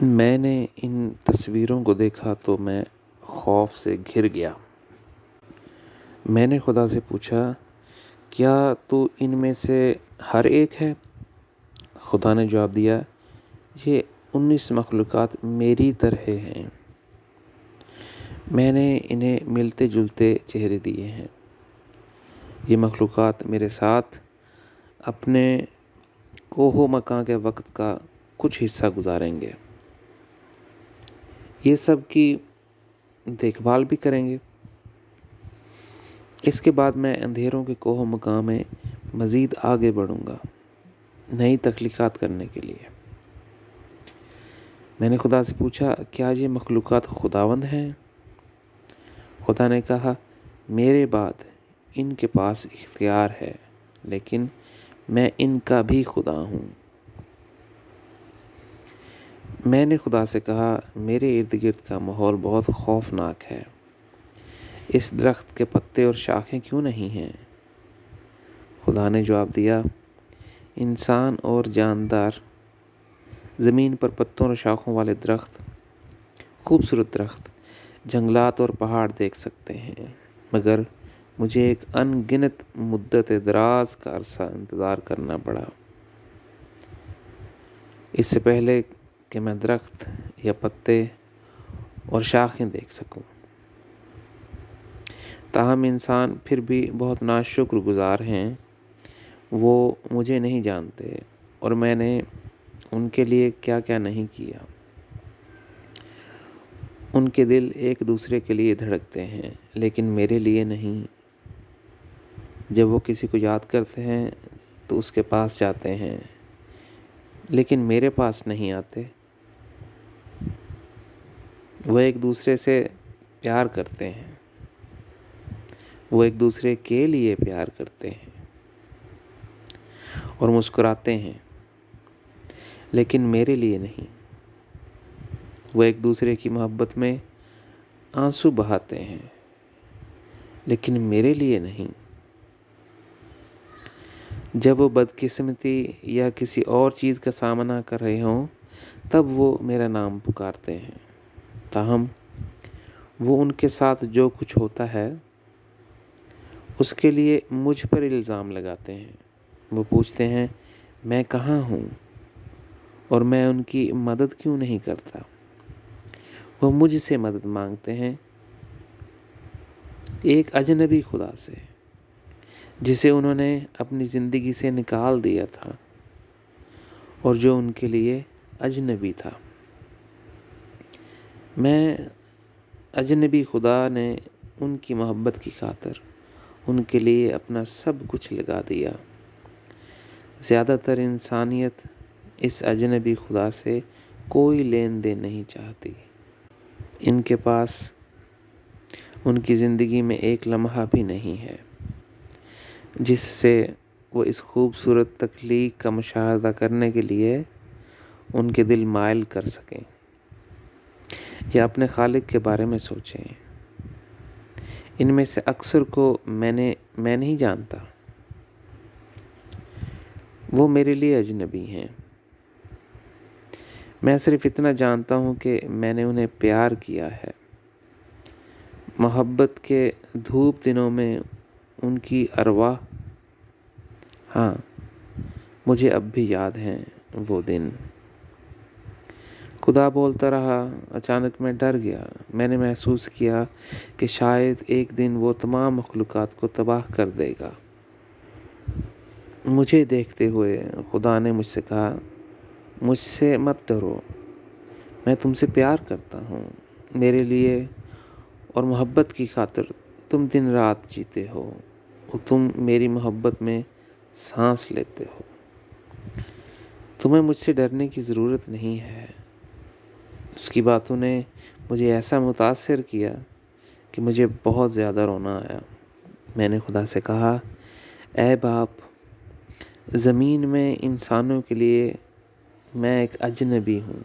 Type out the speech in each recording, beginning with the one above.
میں نے ان تصویروں کو دیکھا تو میں خوف سے گھر گیا۔ میں نے خدا سے پوچھا، کیا تو ان میں سے ہر ایک ہے؟ خدا نے جواب دیا، یہ 19 مخلوقات میری طرح ہیں۔ میں نے انہیں ملتے جلتے چہرے دیے ہیں۔ یہ مخلوقات میرے ساتھ اپنے کوہ و مکاں کے وقت کا کچھ حصہ گزاریں گے۔ یہ سب کی دیکھ بھال بھی کریں گے۔ اس کے بعد میں اندھیروں کے کوہ و مکاں میں مزید آگے بڑھوں گا، نئی تخلیقات کرنے کے لیے۔ میں نے خدا سے پوچھا، کیا یہ مخلوقات خداوند ہیں؟ خدا نے کہا، میرے بعد ان کے پاس اختیار ہے، لیکن میں ان کا بھی خدا ہوں۔ میں نے خدا سے کہا، میرے ارد گرد کا ماحول بہت خوفناک ہے۔ اس درخت کے پتے اور شاخیں کیوں نہیں ہیں؟ خدا نے جواب دیا، انسان اور جاندار زمین پر پتوں اور شاخوں والے درخت، خوبصورت درخت، جنگلات اور پہاڑ دیکھ سکتے ہیں، مگر مجھے ایک ان گنت مدت دراز کا عرصہ انتظار کرنا پڑا، اس سے پہلے کہ میں درخت یا پتے اور شاخیں دیکھ سکوں۔ تاہم انسان پھر بھی بہت ناشکر گزار ہیں۔ وہ مجھے نہیں جانتے اور میں نے ان کے لیے کیا کیا نہیں کیا۔ ان کے دل ایک دوسرے کے لیے دھڑکتے ہیں، لیکن میرے لیے نہیں۔ جب وہ کسی کو یاد کرتے ہیں تو اس کے پاس جاتے ہیں، لیکن میرے پاس نہیں آتے۔ وہ ایک دوسرے سے پیار کرتے ہیں، وہ ایک دوسرے کے لیے پیار کرتے ہیں اور مسکراتے ہیں، لیکن میرے لیے نہیں۔ وہ ایک دوسرے کی محبت میں آنسو بہاتے ہیں، لیکن میرے لیے نہیں۔ جب وہ بدقسمتی یا کسی اور چیز کا سامنا کر رہے ہوں تب وہ میرا نام پکارتے ہیں، تاہم وہ ان کے ساتھ جو کچھ ہوتا ہے اس کے لیے مجھ پر الزام لگاتے ہیں۔ وہ پوچھتے ہیں، میں کہاں ہوں اور میں ان کی مدد کیوں نہیں کرتا؟ وہ مجھ سے مدد مانگتے ہیں، ایک اجنبی خدا سے جسے انہوں نے اپنی زندگی سے نکال دیا تھا اور جو ان کے لیے اجنبی تھا۔ میں اجنبی خدا نے ان کی محبت کی خاطر ان کے لیے اپنا سب کچھ لگا دیا۔ زیادہ تر انسانیت اس اجنبی خدا سے کوئی لین دین نہیں چاہتی۔ ان کے پاس ان کی زندگی میں ایک لمحہ بھی نہیں ہے جس سے وہ اس خوبصورت تخلیق کا مشاہدہ کرنے کے لیے ان کے دل مائل کر سکیں یا اپنے خالق کے بارے میں سوچیں۔ ان میں سے اکثر کو میں نہیں جانتا۔ وہ میرے لیے اجنبی ہیں۔ میں صرف اتنا جانتا ہوں کہ میں نے انہیں پیار کیا ہے۔ محبت کے دھوپ دنوں میں ان کی ارواح، ہاں مجھے اب بھی یاد ہیں وہ دن۔ خدا بولتا رہا، اچانک میں ڈر گیا۔ میں نے محسوس کیا کہ شاید ایک دن وہ تمام مخلوقات کو تباہ کر دے گا۔ مجھے دیکھتے ہوئے خدا نے مجھ سے کہا، مجھ سے مت ڈرو، میں تم سے پیار کرتا ہوں۔ میرے لیے اور محبت کی خاطر تم دن رات جیتے ہو اور تم میری محبت میں سانس لیتے ہو۔ تمہیں مجھ سے ڈرنے کی ضرورت نہیں ہے۔ اس کی باتوں نے مجھے ایسا متاثر کیا کہ مجھے بہت زیادہ رونا آیا۔ میں نے خدا سے کہا، اے باپ، زمین میں انسانوں کے لیے میں ایک اجنبی ہوں۔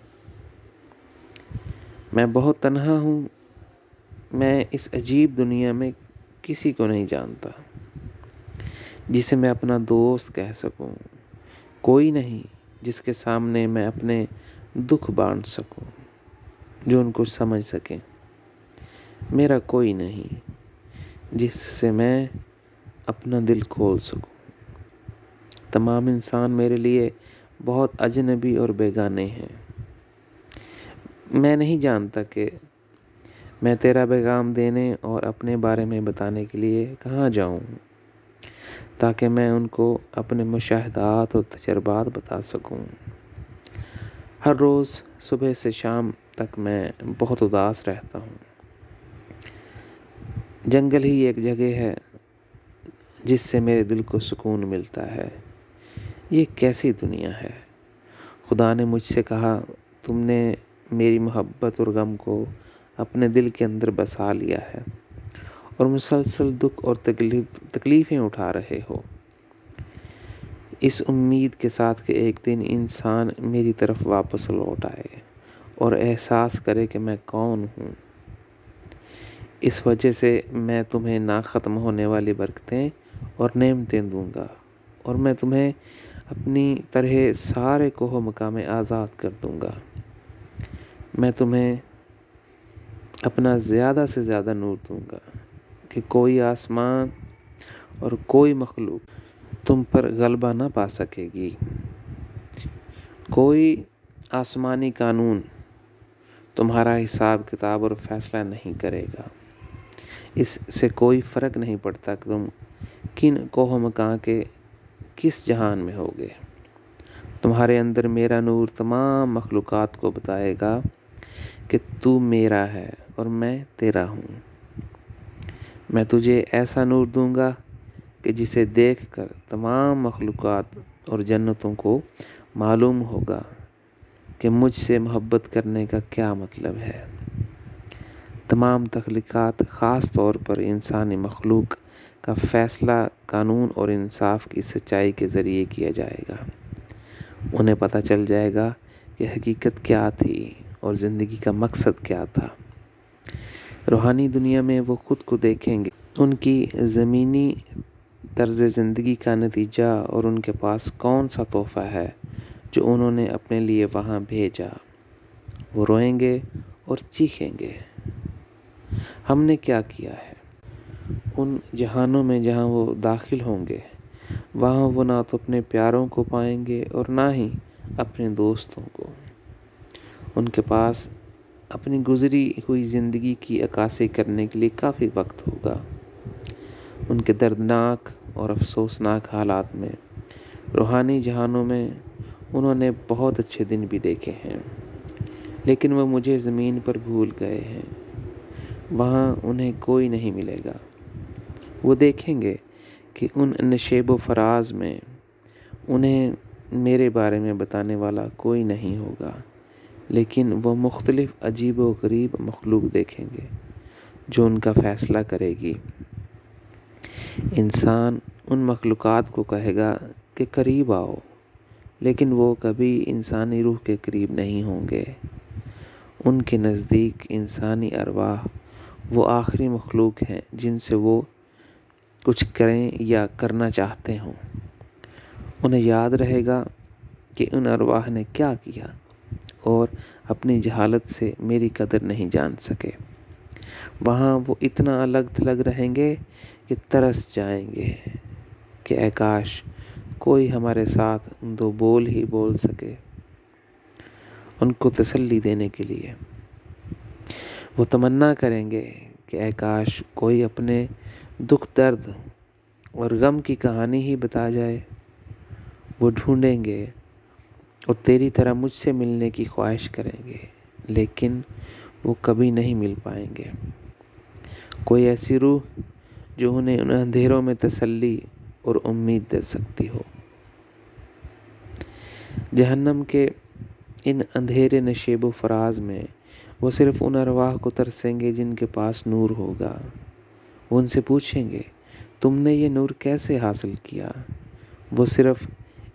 میں بہت تنہا ہوں۔ میں اس عجیب دنیا میں کسی کو نہیں جانتا جسے میں اپنا دوست کہہ سکوں۔ کوئی نہیں جس کے سامنے میں اپنے دکھ بانٹ سکوں، جو ان کو سمجھ سکیں۔ میرا کوئی نہیں جس سے میں اپنا دل کھول سکوں۔ تمام انسان میرے لیے بہت اجنبی اور بیگانے ہیں۔ میں نہیں جانتا کہ میں تیرا پیغام دینے اور اپنے بارے میں بتانے کے لیے کہاں جاؤں، تاکہ میں ان کو اپنے مشاہدات اور تجربات بتا سکوں۔ ہر روز صبح سے شام تک میں بہت اداس رہتا ہوں۔ جنگل ہی ایک جگہ ہے جس سے میرے دل کو سکون ملتا ہے۔ یہ کیسی دنیا ہے؟ خدا نے مجھ سے کہا، تم نے میری محبت اور غم کو اپنے دل کے اندر بسا لیا ہے اور مسلسل دکھ اور تکلیفیں اٹھا رہے ہو، اس امید کے ساتھ کہ ایک دن انسان میری طرف واپس لوٹ آئے اور احساس کرے کہ میں کون ہوں۔ اس وجہ سے میں تمہیں نہ ختم ہونے والی برکتیں اور نعمتیں دوں گا، اور میں تمہیں اپنی طرح سارے کوہ و مقام میں آزاد کر دوں گا۔ میں تمہیں اپنا زیادہ سے زیادہ نور دوں گا کہ کوئی آسمان اور کوئی مخلوق تم پر غلبہ نہ پا سکے گی۔ کوئی آسمانی قانون تمہارا حساب کتاب اور فیصلہ نہیں کرے گا۔ اس سے کوئی فرق نہیں پڑتا کہ تم کن کوہ و مقام کے کس جہان میں ہوگے۔ تمہارے اندر میرا نور تمام مخلوقات کو بتائے گا کہ تو میرا ہے اور میں تیرا ہوں۔ میں تجھے ایسا نور دوں گا کہ جسے دیکھ کر تمام مخلوقات اور جنتوں کو معلوم ہوگا کہ مجھ سے محبت کرنے کا کیا مطلب ہے۔ تمام تخلیقات، خاص طور پر انسانی مخلوق کا فیصلہ قانون اور انصاف کی سچائی کے ذریعے کیا جائے گا۔ انہیں پتہ چل جائے گا کہ حقیقت کیا تھی اور زندگی کا مقصد کیا تھا۔ روحانی دنیا میں وہ خود کو دیکھیں گے، ان کی زمینی طرز زندگی کا نتیجہ اور ان کے پاس کون سا تحفہ ہے جو انہوں نے اپنے لیے وہاں بھیجا۔ وہ روئیں گے اور چیخیں گے، ہم نے کیا کیا ہے؟ ان جہانوں میں جہاں وہ داخل ہوں گے، وہاں وہ نہ تو اپنے پیاروں کو پائیں گے اور نہ ہی اپنے دوستوں کو۔ ان کے پاس اپنی گزری ہوئی زندگی کی عکاسی کرنے کے لیے کافی وقت ہوگا۔ ان کے دردناک اور افسوسناک حالات میں، روحانی جہانوں میں انہوں نے بہت اچھے دن بھی دیکھے ہیں، لیکن وہ مجھے زمین پر بھول گئے ہیں۔ وہاں انہیں کوئی نہیں ملے گا۔ وہ دیکھیں گے کہ ان نشیب و فراز میں انہیں میرے بارے میں بتانے والا کوئی نہیں ہوگا، لیکن وہ مختلف عجیب و غریب مخلوق دیکھیں گے جو ان کا فیصلہ کرے گی۔ انسان ان مخلوقات کو کہے گا کہ قریب آؤ، لیکن وہ کبھی انسانی روح کے قریب نہیں ہوں گے۔ ان کے نزدیک انسانی ارواح وہ آخری مخلوق ہیں جن سے وہ کچھ کریں یا کرنا چاہتے ہوں۔ انہیں یاد رہے گا کہ ان ارواح نے کیا کیا، اور اپنی جہالت سے میری قدر نہیں جان سکے۔ وہاں وہ اتنا الگ تھلگ رہیں گے کہ ترس جائیں گے کہ اے کاش کوئی ہمارے ساتھ دو بول ہی بول سکے۔ ان کو تسلی دینے کے لیے وہ تمنا کریں گے کہ اے کاش کوئی اپنے دکھ، درد اور غم کی کہانی ہی بتا جائے۔ وہ ڈھونڈیں گے اور تیری طرح مجھ سے ملنے کی خواہش کریں گے، لیکن وہ کبھی نہیں مل پائیں گے۔ کوئی ایسی روح جو انہیں ان اندھیروں میں تسلی اور امید دے سکتی ہو۔ جہنم کے ان اندھیرے نشیب و فراز میں وہ صرف ان ارواح کو ترسیں گے جن کے پاس نور ہوگا۔ وہ ان سے پوچھیں گے، تم نے یہ نور کیسے حاصل کیا؟ وہ صرف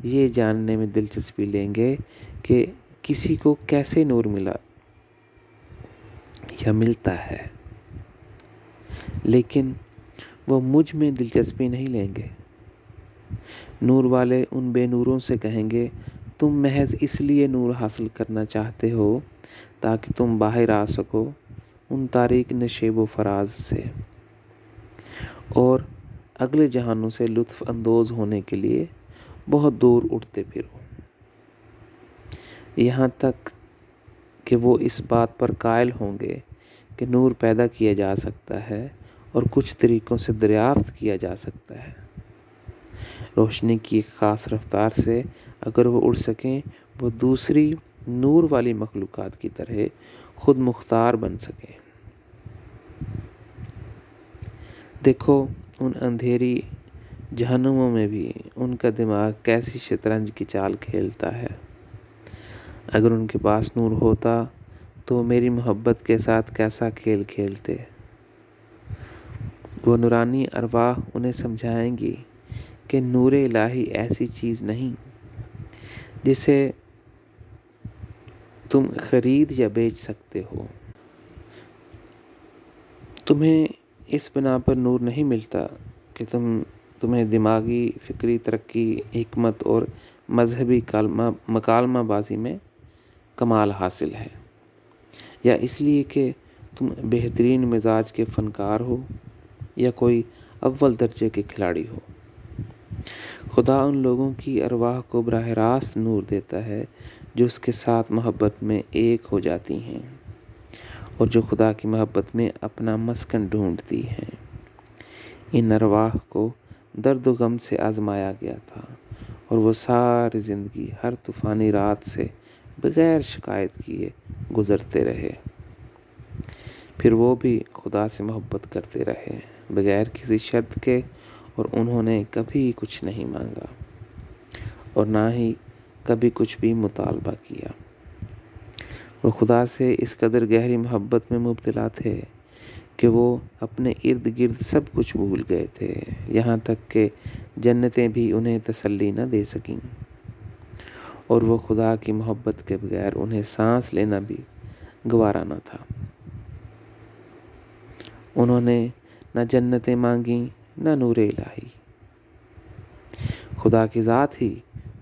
یہ جاننے میں دلچسپی لیں گے کہ کسی کو کیسے نور ملا یا ملتا ہے، لیکن وہ مجھ میں دلچسپی نہیں لیں گے۔ نور والے ان بے نوروں سے کہیں گے، تم محض اس لیے نور حاصل کرنا چاہتے ہو تاکہ تم باہر آ سکو ان تاریک نشیب و فراز سے، اور اگلے جہانوں سے لطف اندوز ہونے کے لیے بہت دور اٹھتے پھرو، یہاں تک کہ وہ اس بات پر قائل ہوں گے کہ نور پیدا کیا جا سکتا ہے اور کچھ طریقوں سے دریافت کیا جا سکتا ہے۔ روشنی کی ایک خاص رفتار سے اگر وہ اڑ سکیں، وہ دوسری نور والی مخلوقات کی طرح خود مختار بن سکیں۔ دیکھو ان اندھیری جہنموں میں بھی ان کا دماغ کیسی شطرنج کی چال کھیلتا ہے۔ اگر ان کے پاس نور ہوتا تو میری محبت کے ساتھ کیسا کھیل کھیلتے۔ وہ نورانی ارواح انہیں سمجھائیں گی کہ نور الہی ایسی چیز نہیں جسے تم خرید یا بیچ سکتے ہو۔ تمہیں اس بنا پر نور نہیں ملتا کہ تمہیں دماغی فکری ترقی، حکمت اور مذہبی مکالمہ بازی میں کمال حاصل ہے، یا اس لیے کہ تم بہترین مزاج کے فنکار ہو یا کوئی اول درجے کے کھلاڑی ہو۔ خدا ان لوگوں کی ارواح کو براہ راست نور دیتا ہے جو اس کے ساتھ محبت میں ایک ہو جاتی ہیں اور جو خدا کی محبت میں اپنا مسکن ڈھونڈتی ہیں۔ ان ارواح کو درد و غم سے آزمایا گیا تھا اور وہ ساری زندگی ہر طوفانی رات سے بغیر شکایت کیے گزرتے رہے۔ پھر وہ بھی خدا سے محبت کرتے رہے بغیر کسی شرط کے، اور انہوں نے کبھی کچھ نہیں مانگا اور نہ ہی کبھی کچھ بھی مطالبہ کیا۔ وہ خدا سے اس قدر گہری محبت میں مبتلا تھے کہ وہ اپنے ارد گرد سب کچھ بھول گئے تھے، یہاں تک کہ جنتیں بھی انہیں تسلی نہ دے سکیں، اور وہ خدا کی محبت کے بغیر انہیں سانس لینا بھی گوارا نہ تھا۔ انہوں نے نہ جنتیں مانگیں نہ نور الہی۔ خدا کی ذات ہی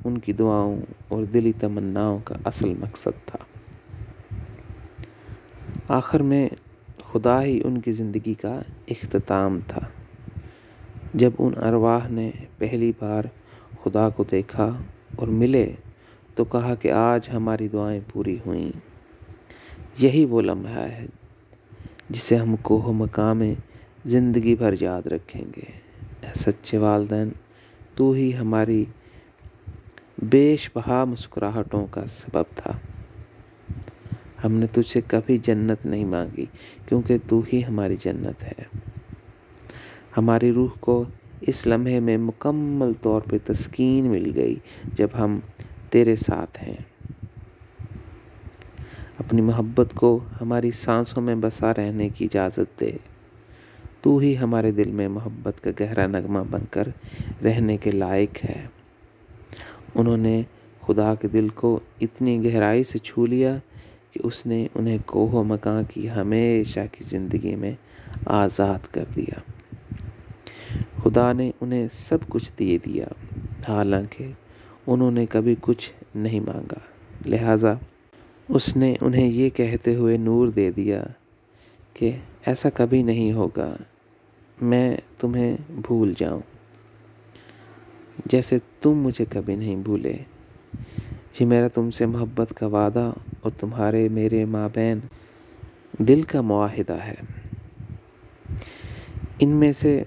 ان کی دعاؤں اور دلی تمناؤں کا اصل مقصد تھا۔ آخر میں خدا ہی ان کی زندگی کا اختتام تھا۔ جب ان ارواح نے پہلی بار خدا کو دیکھا اور ملے تو کہا کہ آج ہماری دعائیں پوری ہوئیں۔ یہی وہ لمحہ ہے جسے ہم کوہ و مقام زندگی بھر یاد رکھیں گے۔ اے سچے والدین، تو ہی ہماری بیش بہا مسکراہٹوں کا سبب تھا۔ ہم نے تجھ سے کبھی جنت نہیں مانگی کیونکہ تو ہی ہماری جنت ہے۔ ہماری روح کو اس لمحے میں مکمل طور پہ تسکین مل گئی جب ہم تیرے ساتھ ہیں۔ اپنی محبت کو ہماری سانسوں میں بسا رہنے کی اجازت دے۔ تو ہی ہمارے دل میں محبت کا گہرا نغمہ بن کر رہنے کے لائق ہے۔ انہوں نے خدا کے دل کو اتنی گہرائی سے چھو لیا کہ اس نے انہیں کوہ و مقام کی ہمیشہ کی زندگی میں آزاد کر دیا۔ خدا نے انہیں سب کچھ دے دیا حالانکہ انہوں نے کبھی کچھ نہیں مانگا، لہٰذا اس نے انہیں یہ کہتے ہوئے نور دے دیا کہ ایسا کبھی نہیں ہوگا میں تمہیں بھول جاؤں جیسے تم مجھے کبھی نہیں بھولے۔ یہ میرا تم سے محبت کا وعدہ اور تمہارے میرے مابین دل کا معاہدہ ہے۔ ان میں سے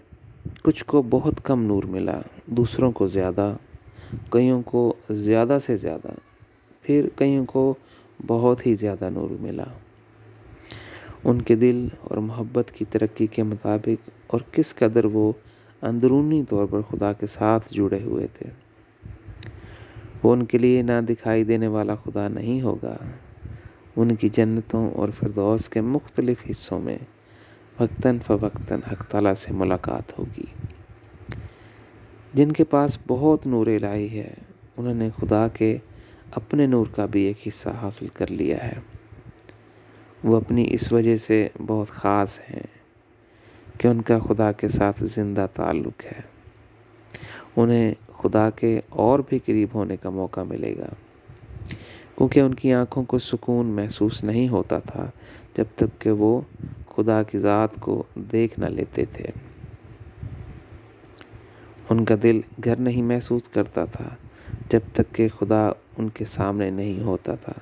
کچھ کو بہت کم نور ملا، دوسروں کو زیادہ، کئیوں کو زیادہ سے زیادہ، پھر کئیوں کو بہت ہی زیادہ نور ملا۔ ان کے دل اور محبت کی ترقی کے مطابق اور کس قدر وہ اندرونی طور پر خدا کے ساتھ جڑے ہوئے تھے۔ وہ ان کے لیے نہ دکھائی دینے والا خدا نہیں ہوگا۔ ان کی جنتوں اور فردوس کے مختلف حصوں میں وقتاً فوقتاً حق تعالیٰ سے ملاقات ہوگی۔ جن کے پاس بہت نور الہی ہے انہوں نے خدا کے اپنے نور کا بھی ایک حصہ حاصل کر لیا ہے۔ وہ اپنی اس وجہ سے بہت خاص ہیں کہ ان کا خدا کے ساتھ زندہ تعلق ہے۔ انہیں خدا کے اور بھی قریب ہونے کا موقع ملے گا۔ کیونکہ ان کی آنکھوں کو سکون محسوس نہیں ہوتا تھا جب تک کہ وہ خدا کی ذات کو دیکھ نہ لیتے تھے۔ ان کا دل گھر نہیں محسوس کرتا تھا جب تک کہ خدا ان کے سامنے نہیں ہوتا تھا۔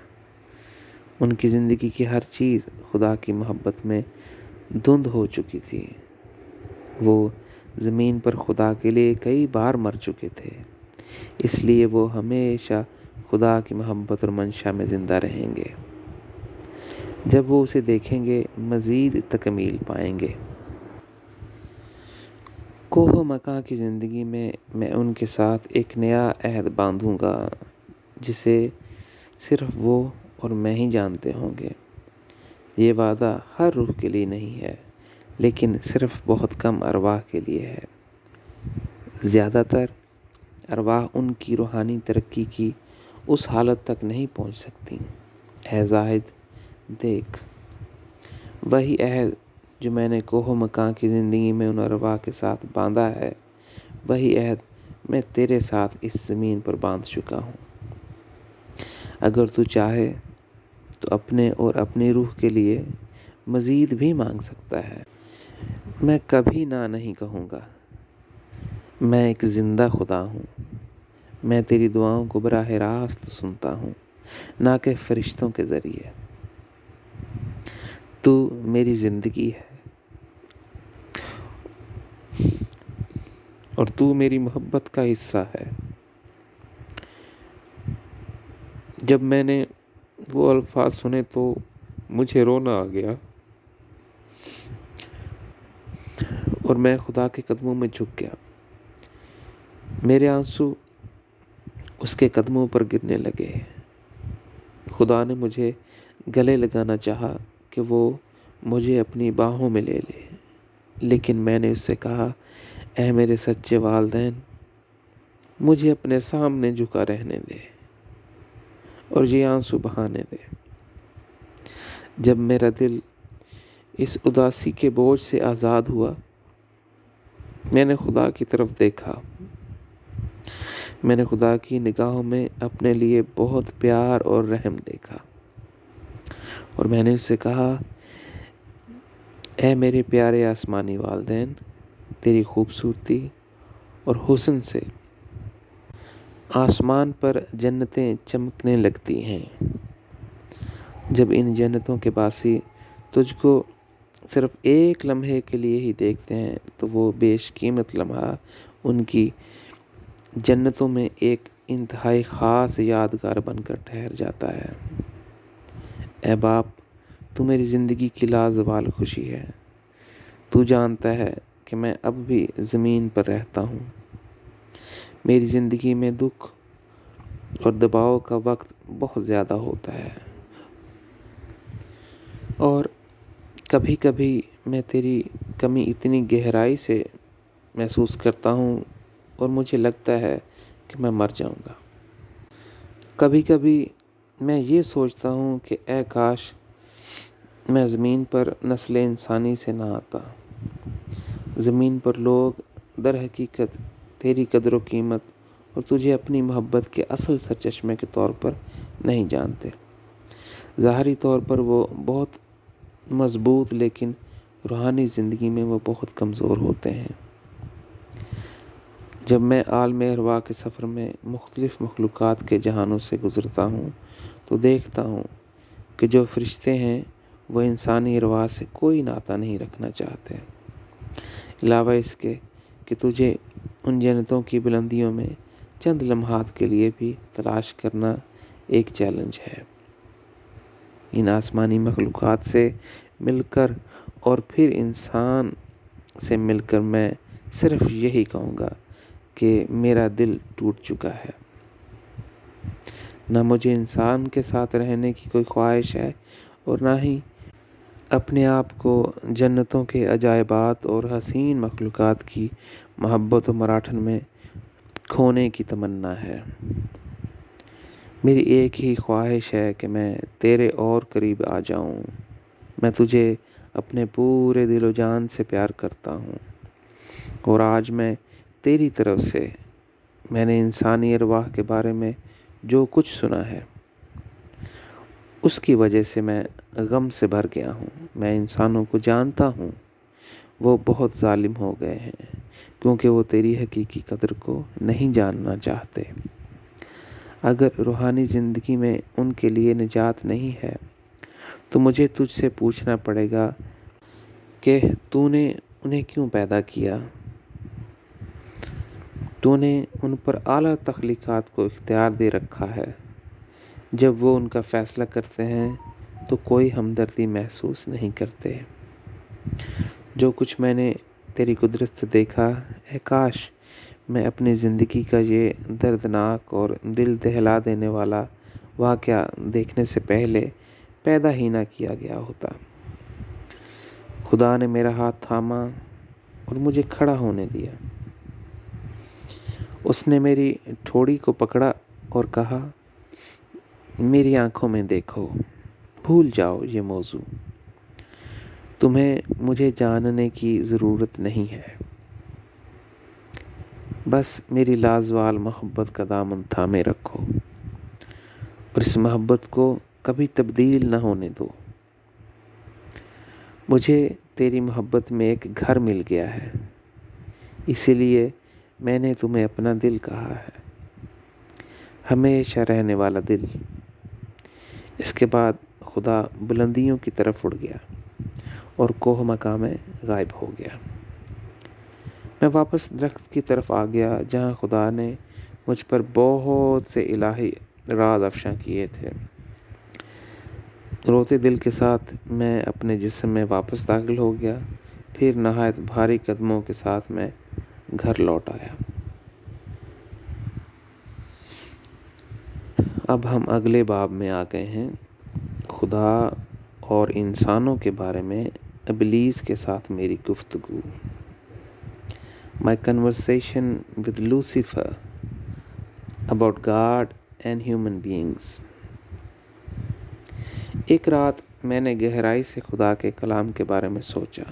ان کی زندگی کی ہر چیز خدا کی محبت میں دھند ہو چکی تھی۔ وہ زمین پر خدا کے لیے کئی بار مر چکے تھے، اس لیے وہ ہمیشہ خدا کی محبت اور منشا میں زندہ رہیں گے۔ جب وہ اسے دیکھیں گے مزید تکمیل پائیں گے۔ کوہ و مکاں کی زندگی میں ان کے ساتھ ایک نیا عہد باندھوں گا جسے صرف وہ اور میں ہی جانتے ہوں گے۔ یہ وعدہ ہر روح کے لیے نہیں ہے، لیکن صرف بہت کم ارواح کے لیے ہے۔ زیادہ تر ارواح ان کی روحانی ترقی کی اس حالت تک نہیں پہنچ سکتی۔ اے زاہد، دیکھ، وہی عہد جو میں نے کوہ و مکاں کی زندگی میں ان ارواح کے ساتھ باندھا ہے، وہی عہد میں تیرے ساتھ اس زمین پر باندھ چکا ہوں۔ اگر تو چاہے تو اپنے اور اپنی روح کے لیے مزید بھی مانگ سکتا ہے۔ میں کبھی نہ نہیں کہوں گا۔ میں ایک زندہ خدا ہوں۔ میں تیری دعاؤں کو براہ راست سنتا ہوں، نہ کہ فرشتوں کے ذریعے۔ تو میری زندگی ہے اور تو میری محبت کا حصہ ہے۔ جب میں نے وہ الفاظ سنے تو مجھے رونا آ گیا اور میں خدا کے قدموں میں جھک گیا۔ میرے آنسو اس کے قدموں پر گرنے لگے۔ خدا نے مجھے گلے لگانا چاہا کہ وہ مجھے اپنی باہوں میں لے لے، لیکن میں نے اس سے کہا، اے میرے سچے والدین، مجھے اپنے سامنے جھکا رہنے دے اور یہ آنسو بہانے دے۔ جب میرا دل اس اداسی کے بوجھ سے آزاد ہوا، میں نے خدا کی طرف دیکھا۔ میں نے خدا کی نگاہوں میں اپنے لیے بہت پیار اور رحم دیکھا، اور میں نے اس سے کہا، اے میرے پیارے آسمانی والدین، تیری خوبصورتی اور حسن سے آسمان پر جنتیں چمکنے لگتی ہیں۔ جب ان جنتوں کے باسی تجھ کو صرف ایک لمحے کے لیے ہی دیکھتے ہیں تو وہ بیش قیمت لمحہ ان کی جنتوں میں ایک انتہائی خاص یادگار بن کر ٹھہر جاتا ہے۔ اے باپ، تو میری زندگی کی لازوال خوشی ہے۔ تو جانتا ہے کہ میں اب بھی زمین پر رہتا ہوں۔ میری زندگی میں دکھ اور دباؤ کا وقت بہت زیادہ ہوتا ہے، اور کبھی کبھی میں تیری کمی اتنی گہرائی سے محسوس کرتا ہوں اور مجھے لگتا ہے کہ میں مر جاؤں گا۔ کبھی کبھی میں یہ سوچتا ہوں کہ اے کاش میں زمین پر نسل انسانی سے نہ آتا۔ زمین پر لوگ در حقیقت تیری قدر و قیمت اور تجھے اپنی محبت کے اصل سرچشمے کے طور پر نہیں جانتے۔ ظاہری طور پر وہ بہت مضبوط، لیکن روحانی زندگی میں وہ بہت کمزور ہوتے ہیں۔ جب میں عالم ارواح کے سفر میں مختلف مخلوقات کے جہانوں سے گزرتا ہوں تو دیکھتا ہوں کہ جو فرشتے ہیں وہ انسانی ارواح سے کوئی ناطہ نہیں رکھنا چاہتے، علاوہ اس کے کہ تجھے ان جنتوں کی بلندیوں میں چند لمحات کے لیے بھی تلاش کرنا ایک چیلنج ہے۔ ان آسمانی مخلوقات سے مل کر اور پھر انسان سے مل کر میں صرف یہی کہوں گا کہ میرا دل ٹوٹ چکا ہے۔ نہ مجھے انسان کے ساتھ رہنے کی کوئی خواہش ہے اور نہ ہی اپنے آپ کو جنتوں کے عجائبات اور حسین مخلوقات کی محبت و مراٹھن میں کھونے کی تمنا ہے۔ میری ایک ہی خواہش ہے کہ میں تیرے اور قریب آ جاؤں۔ میں تجھے اپنے پورے دل و جان سے پیار کرتا ہوں، اور آج میں تیری طرف سے میں نے انسانی ارواح کے بارے میں جو کچھ سنا ہے اس کی وجہ سے میں غم سے بھر گیا ہوں۔ میں انسانوں کو جانتا ہوں، وہ بہت ظالم ہو گئے ہیں کیونکہ وہ تیری حقیقی قدر کو نہیں جاننا چاہتے۔ اگر روحانی زندگی میں ان کے لیے نجات نہیں ہے تو مجھے تجھ سے پوچھنا پڑے گا کہ تو نے انہیں کیوں پیدا کیا؟ تو نے ان پر اعلیٰ تخلیقات کو اختیار دے رکھا ہے۔ جب وہ ان کا فیصلہ کرتے ہیں تو کوئی ہمدردی محسوس نہیں کرتے۔ جو کچھ میں نے تیری قدرت سے دیکھا، اے کاش میں اپنی زندگی کا یہ دردناک اور دل دہلا دینے والا واقعہ دیکھنے سے پہلے پیدا ہی نہ کیا گیا ہوتا۔ خدا نے میرا ہاتھ تھاما اور مجھے کھڑا ہونے دیا۔ اس نے میری ٹھوڑی کو پکڑا اور کہا، میری آنکھوں میں دیکھو، بھول جاؤ یہ موضوع۔ تمہیں مجھے جاننے کی ضرورت نہیں ہے، بس میری لازوال محبت کا دامن تھامے رکھو اور اس محبت کو کبھی تبدیل نہ ہونے دو۔ مجھے تیری محبت میں ایک گھر مل گیا ہے، اسی لیے میں نے تمہیں اپنا دل کہا ہے، ہمیشہ رہنے والا دل۔ اس کے بعد خدا بلندیوں کی طرف اڑ گیا اور کوہ مقام میں غائب ہو گیا۔ میں واپس درخت کی طرف آ گیا جہاں خدا نے مجھ پر بہت سے الہی راز افشاں کیے تھے۔ روتے دل کے ساتھ میں اپنے جسم میں واپس داخل ہو گیا، پھر نہایت بھاری قدموں کے ساتھ میں گھر لوٹ آیا۔ اب ہم اگلے باب میں آ گئے ہیں، خدا اور انسانوں کے بارے میں ابلیس کے ساتھ میری گفتگو۔ My conversation with Lucifer about God and human beings۔ ایک رات میں نے گہرائی سے خدا کے کلام کے بارے میں سوچا۔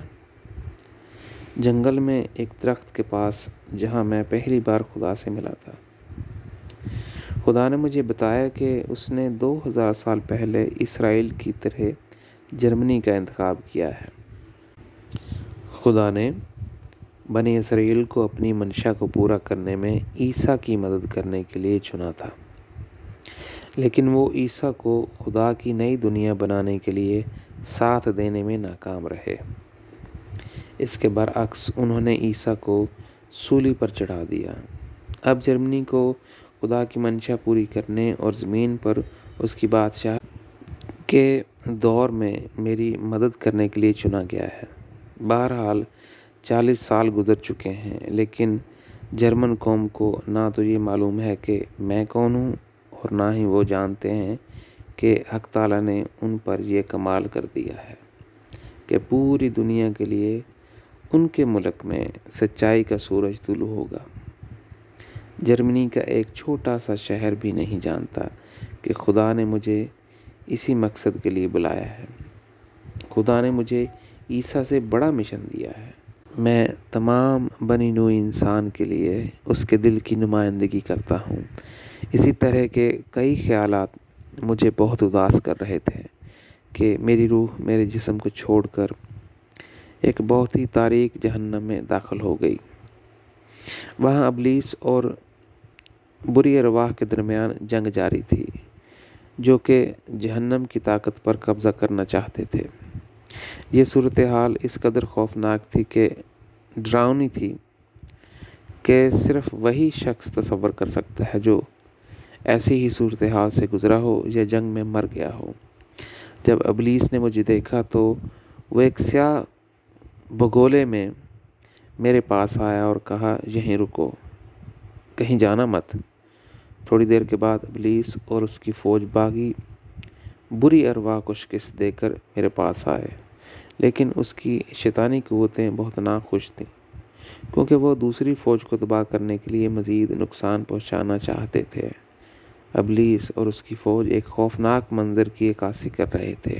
جنگل میں ایک درخت کے پاس جہاں میں پہلی بار خدا سے ملا تھا، خدا نے مجھے بتایا کہ اس نے 2000 سال پہلے اسرائیل کی طرح جرمنی کا انتخاب کیا ہے۔ خدا نے بنی اسرائیل کو اپنی منشا کو پورا کرنے میں عیسیٰ کی مدد کرنے کے لیے چنا تھا، لیکن وہ عیسیٰ کو خدا کی نئی دنیا بنانے کے لیے ساتھ دینے میں ناکام رہے۔ اس کے برعکس انہوں نے عیسیٰ کو سولی پر چڑھا دیا۔ اب جرمنی کو خدا کی منشا پوری کرنے اور زمین پر اس کی بادشاہ کے دور میں میری مدد کرنے کے لیے چنا گیا ہے۔ بہرحال 40 سال گزر چکے ہیں، لیکن جرمن قوم کو نہ تو یہ معلوم ہے کہ میں کون ہوں اور نہ ہی وہ جانتے ہیں کہ حق تعالیٰ نے ان پر یہ کمال کر دیا ہے کہ پوری دنیا کے لیے ان کے ملک میں سچائی کا سورج طلوع ہوگا۔ جرمنی کا ایک چھوٹا سا شہر بھی نہیں جانتا کہ خدا نے مجھے اسی مقصد کے لیے بلایا ہے۔ خدا نے مجھے عیسیٰ سے بڑا مشن دیا ہے۔ میں تمام بنی نوع انسان کے لیے اس کے دل کی نمائندگی کرتا ہوں۔ اسی طرح کے کئی خیالات مجھے بہت اداس کر رہے تھے کہ میری روح میرے جسم کو چھوڑ کر ایک بہت ہی تاریک جہنم میں داخل ہو گئی۔ وہاں ابلیس اور بری ارواح کے درمیان جنگ جاری تھی، جو کہ جہنم کی طاقت پر قبضہ کرنا چاہتے تھے۔ یہ صورتحال اس قدر خوفناک تھی کہ ڈراؤنی تھی کہ صرف وہی شخص تصور کر سکتا ہے جو ایسی ہی صورتحال سے گزرا ہو یا جنگ میں مر گیا ہو۔ جب ابلیس نے مجھے دیکھا تو وہ ایک سیاہ بگولے میں میرے پاس آیا اور کہا، یہیں رکو، کہیں جانا مت۔ تھوڑی دیر کے بعد ابلیس اور اس کی فوج باغی بری ارواح کو شکست دے کر میرے پاس آئے، لیکن اس کی شیطانی قوتیں بہت ناخوش تھیں کیونکہ وہ دوسری فوج کو تباہ کرنے کے لیے مزید نقصان پہنچانا چاہتے تھے۔ ابلیس اور اس کی فوج ایک خوفناک منظر کی عکاسی کر رہے تھے۔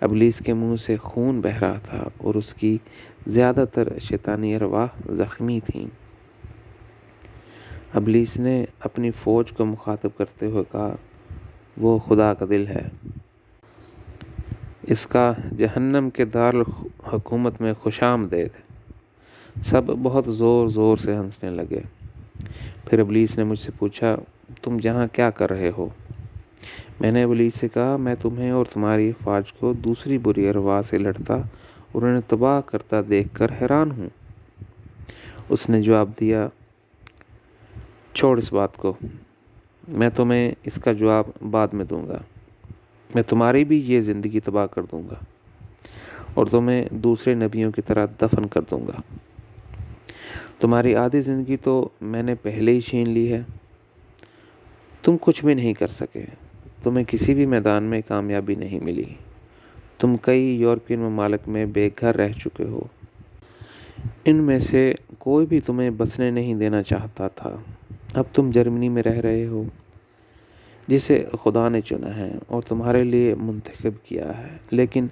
ابلیس کے منہ سے خون بہہ رہا تھا اور اس کی زیادہ تر شیطانی ارواح زخمی تھیں۔ ابلیس نے اپنی فوج کو مخاطب کرتے ہوئے کہا، وہ خدا کا دل ہے۔ اس کا جہنم کے دارالحکومت میں خوش آمدید۔ سب بہت زور زور سے ہنسنے لگے۔ پھر ابلیس نے مجھ سے پوچھا، تم یہاں کیا کر رہے ہو؟ میں نے ابلیس سے کہا، میں تمہیں اور تمہاری افواج کو دوسری بری ارواح سے لڑتا اور انہیں تباہ کرتا دیکھ کر حیران ہوں۔ اس نے جواب دیا، چھوڑ اس بات کو، میں تمہیں اس کا جواب بعد میں دوں گا۔ میں تمہاری بھی یہ زندگی تباہ کر دوں گا اور تمہیں دوسرے نبیوں کی طرح دفن کر دوں گا۔ تمہاری آدھی زندگی تو میں نے پہلے ہی چھین لی ہے۔ تم کچھ بھی نہیں کر سکے، تمہیں کسی بھی میدان میں کامیابی نہیں ملی۔ تم کئی یورپین ممالک میں بے گھر رہ چکے ہو۔ ان میں سے کوئی بھی تمہیں بسنے نہیں دینا چاہتا تھا۔ اب تم جرمنی میں رہ رہے ہو، جسے خدا نے چنا ہے اور تمہارے لیے منتخب کیا ہے، لیکن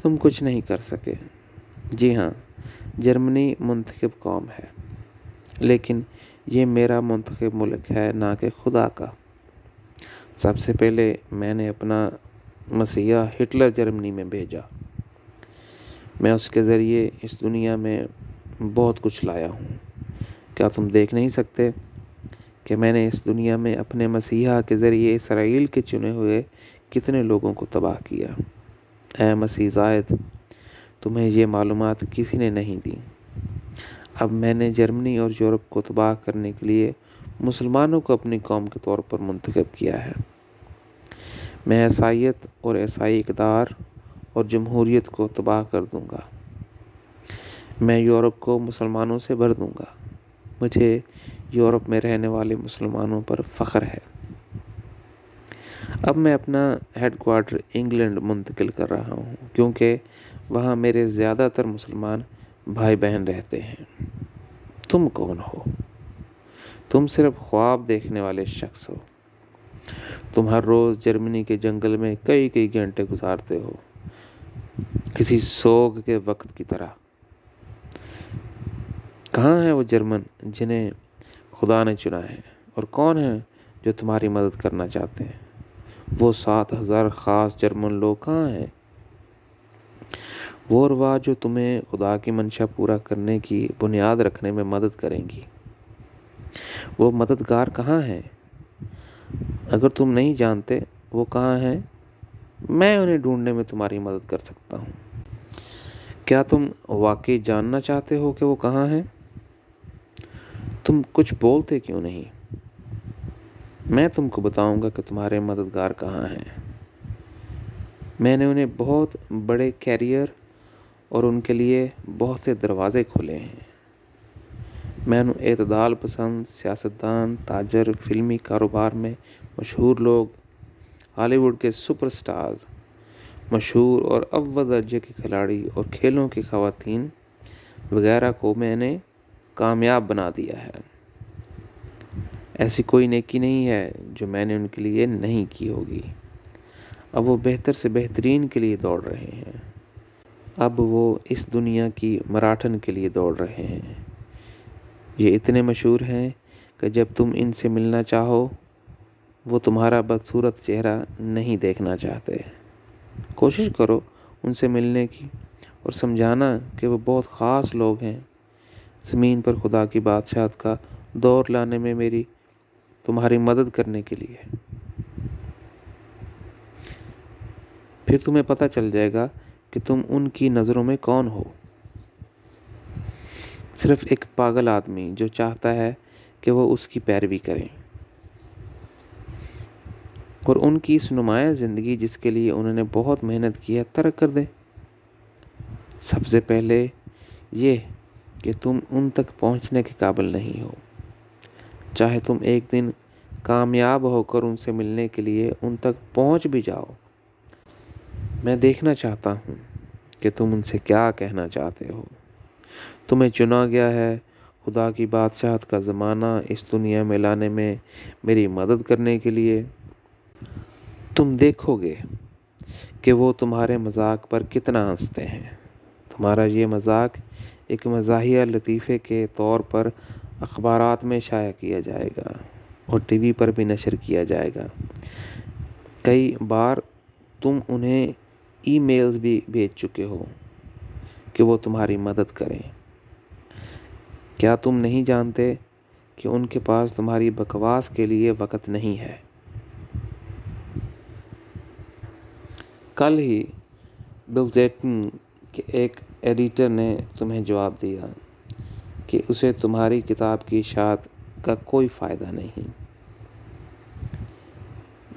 تم کچھ نہیں کر سکے۔ جی ہاں، جرمنی منتخب قوم ہے، لیکن یہ میرا منتخب ملک ہے، نہ کہ خدا کا۔ سب سے پہلے میں نے اپنا مسیحا ہٹلر جرمنی میں بھیجا۔ میں اس کے ذریعے اس دنیا میں بہت کچھ لایا ہوں۔ کیا تم دیکھ نہیں سکتے کہ میں نے اس دنیا میں اپنے مسیحا کے ذریعے اسرائیل کے چنے ہوئے کتنے لوگوں کو تباہ کیا؟ اے مسیح زائد، تمہیں یہ معلومات کسی نے نہیں دی۔ اب میں نے جرمنی اور یورپ کو تباہ کرنے کے لیے مسلمانوں کو اپنی قوم کے طور پر منتخب کیا ہے۔ میں عیسائیت اور عیسائی اقدار اور جمہوریت کو تباہ کر دوں گا۔ میں یورپ کو مسلمانوں سے بھر دوں گا۔ مجھے یورپ میں رہنے والے مسلمانوں پر فخر ہے۔ اب میں اپنا ہیڈ کوارٹر انگلینڈ منتقل کر رہا ہوں، کیونکہ وہاں میرے زیادہ تر مسلمان بھائی بہن رہتے ہیں۔ تم کون ہو؟ تم صرف خواب دیکھنے والے شخص ہو۔ تم ہر روز جرمنی کے جنگل میں کئی گھنٹے گزارتے ہو، کسی سوگ کے وقت کی طرح۔ کہاں ہیں وہ جرمن جنہیں خدا نے چنا ہے، اور کون ہیں جو تمہاری مدد کرنا چاہتے ہیں؟ وہ 7,000 خاص جرمن لوگ کہاں ہیں؟ وہ ارواح جو تمہیں خدا کی منشا پورا کرنے کی بنیاد رکھنے میں مدد کریں گی، وہ مددگار کہاں ہیں؟ اگر تم نہیں جانتے وہ کہاں ہیں، میں انہیں ڈھونڈنے میں تمہاری مدد کر سکتا ہوں۔ کیا تم واقعی جاننا چاہتے ہو کہ وہ کہاں ہیں؟ تم کچھ بولتے کیوں نہیں؟ میں تم کو بتاؤں گا کہ تمہارے مددگار کہاں ہیں۔ میں نے انہیں بہت بڑے کیریئر اور ان کے لیے بہت سے دروازے کھولے ہیں۔ میں نے اعتدال پسند سیاستدان، تاجر، فلمی کاروبار میں مشہور لوگ، ہالی ووڈ کے سپر سٹار، مشہور اور اول درجے کے کھلاڑی اور کھیلوں کی خواتین وغیرہ کو میں نے کامیاب بنا دیا ہے۔ ایسی کوئی نیکی نہیں ہے جو میں نے ان کے لیے نہیں کی ہوگی۔ اب وہ بہتر سے بہترین کے لیے دوڑ رہے ہیں۔ اب وہ اس دنیا کی مراٹھن کے لیے دوڑ رہے ہیں۔ یہ اتنے مشہور ہیں کہ جب تم ان سے ملنا چاہو، وہ تمہارا بدصورت چہرہ نہیں دیکھنا چاہتے۔ کوشش کرو ان سے ملنے کی اور سمجھانا کہ وہ بہت خاص لوگ ہیں۔ زمین پر خدا کی بادشاہت کا دور لانے میں تمہاری مدد کرنے کے لیے۔ پھر تمہیں پتہ چل جائے گا کہ تم ان کی نظروں میں کون ہو۔ صرف ایک پاگل آدمی جو چاہتا ہے کہ وہ اس کی پیروی کریں، اور ان کی اس نمایاں زندگی جس کے لیے انہوں نے بہت محنت کی ہے ترک کر دے۔ سب سے پہلے یہ کہ تم ان تک پہنچنے کے قابل نہیں ہو۔ چاہے تم ایک دن کامیاب ہو کر ان سے ملنے کے لیے ان تک پہنچ بھی جاؤ، میں دیکھنا چاہتا ہوں کہ تم ان سے کیا کہنا چاہتے ہو۔ تمہیں چنا گیا ہے خدا کی بادشاہت کا زمانہ اس دنیا میں لانے میں میری مدد کرنے کے لیے۔ تم دیکھو گے کہ وہ تمہارے مذاق پر کتنا ہنستے ہیں۔ تمہارا یہ مذاق ایک مزاحیہ لطیفے کے طور پر اخبارات میں شائع کیا جائے گا اور ٹی وی پر بھی نشر کیا جائے گا۔ کئی بار تم انہیں ای میلز بھی بھیج چکے ہو کہ وہ تمہاری مدد کریں۔ کیا تم نہیں جانتے کہ ان کے پاس تمہاری بکواس کے لیے وقت نہیں ہے؟ کل ہی بلزیٹن کے ایک ایڈیٹر نے تمہیں جواب دیا کہ اسے تمہاری کتاب کی اشاعت کا کوئی فائدہ نہیں۔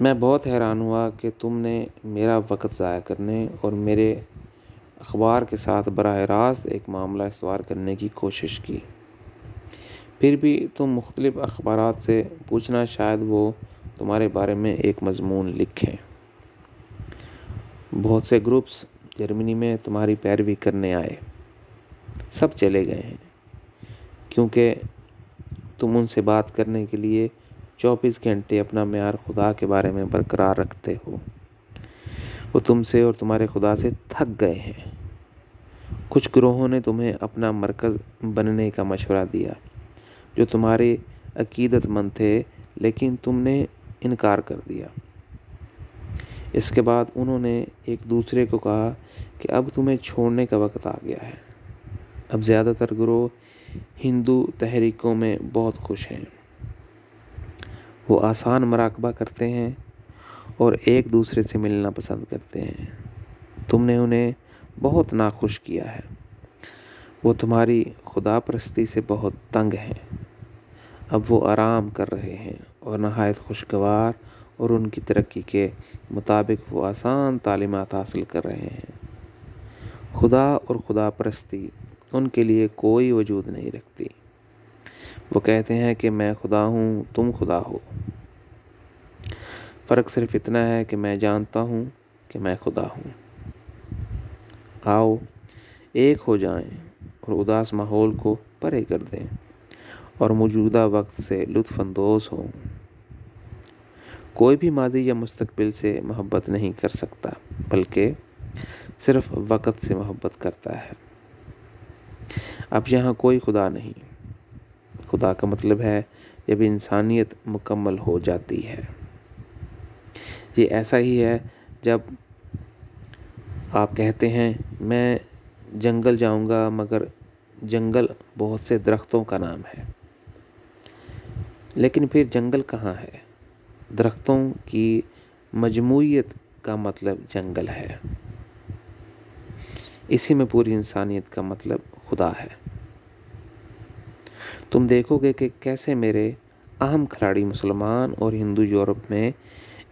میں بہت حیران ہوا کہ تم نے میرا وقت ضائع کرنے اور میرے اخبار کے ساتھ براہ راست ایک معاملہ استوار کرنے کی کوشش کی۔ پھر بھی تم مختلف اخبارات سے پوچھنا شاید وہ تمہارے بارے میں ایک مضمون لکھیں۔ بہت سے گروپس جرمنی میں تمہاری پیروی کرنے آئے، سب چلے گئے ہیں کیونکہ تم ان سے بات کرنے کے لیے 24 گھنٹے اپنا معیار خدا کے بارے میں برقرار رکھتے ہو۔ وہ تم سے اور تمہارے خدا سے تھک گئے ہیں۔ کچھ گروہوں نے تمہیں اپنا مرکز بننے کا مشورہ دیا جو تمہارے عقیدت مند تھے، لیکن تم نے انکار کر دیا۔ اس کے بعد انہوں نے ایک دوسرے کو کہا کہ اب تمہیں چھوڑنے کا وقت آ گیا ہے۔ اب زیادہ تر گروہ ہندو تحریکوں میں بہت خوش ہیں۔ وہ آسان مراقبہ کرتے ہیں اور ایک دوسرے سے ملنا پسند کرتے ہیں۔ تم نے انہیں بہت ناخوش کیا ہے۔ وہ تمہاری خدا پرستی سے بہت تنگ ہیں۔ اب وہ آرام کر رہے ہیں اور نہایت خوشگوار اور ان کی ترقی کے مطابق وہ آسان تعلیمات حاصل کر رہے ہیں۔ خدا اور خدا پرستی ان کے لیے کوئی وجود نہیں رکھتی۔ وہ کہتے ہیں کہ میں خدا ہوں، تم خدا ہو۔ فرق صرف اتنا ہے کہ میں جانتا ہوں کہ میں خدا ہوں۔ آؤ ایک ہو جائیں اور اداس ماحول کو پرے کر دیں اور موجودہ وقت سے لطف اندوز ہوں۔ کوئی بھی ماضی یا مستقبل سے محبت نہیں کر سکتا، بلکہ صرف وقت سے محبت کرتا ہے۔ اب یہاں کوئی خدا نہیں۔ خدا کا مطلب ہے جب انسانیت مکمل ہو جاتی ہے۔ یہ ایسا ہی ہے جب آپ کہتے ہیں میں جنگل جاؤں گا، مگر جنگل بہت سے درختوں کا نام ہے۔ لیکن پھر جنگل کہاں ہے؟ درختوں کی مجموعیت کا مطلب جنگل ہے۔ اسی میں پوری انسانیت کا مطلب خدا ہے۔ تم دیکھو گے کہ کیسے میرے اہم کھلاڑی مسلمان اور ہندو یورپ میں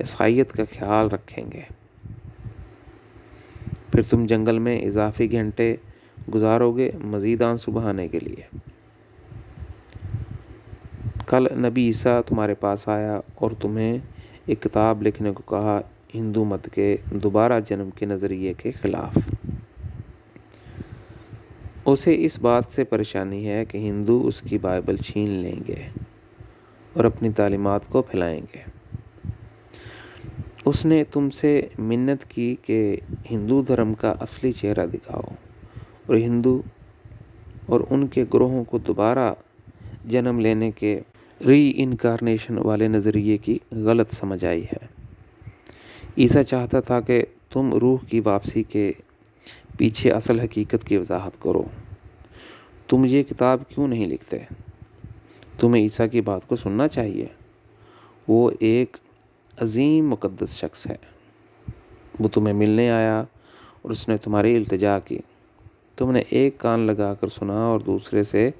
عیسائیت کا خیال رکھیں گے۔ پھر تم جنگل میں اضافی گھنٹے گزارو گے مزید آنسو بہانے کے لیے۔ کل نبی عیسیٰ تمہارے پاس آیا اور تمہیں ایک کتاب لکھنے کو کہا ہندو مت کے دوبارہ جنم کے نظریے کے خلاف۔ اسے اس بات سے پریشانی ہے کہ ہندو اس کی بائبل چھین لیں گے اور اپنی تعلیمات کو پھیلائیں گے۔ اس نے تم سے منت کی کہ ہندو دھرم کا اصلی چہرہ دکھاؤ اور ہندو اور ان کے گروہوں کو دوبارہ جنم لینے کے ری انکارنیشن والے نظریے کی غلط سمجھ آئی ہے۔ عیسیٰ چاہتا تھا کہ تم روح کی واپسی کے پیچھے اصل حقیقت کی وضاحت کرو۔ تم یہ کتاب کیوں نہیں لکھتے؟ تمہیں عیسیٰ کی بات کو سننا چاہیے۔ وہ ایک عظیم مقدس شخص ہے۔ وہ تمہیں ملنے آیا اور اس نے تمہاری التجا کی۔ تم نے ایک کان لگا کر سنا اور دوسرے سے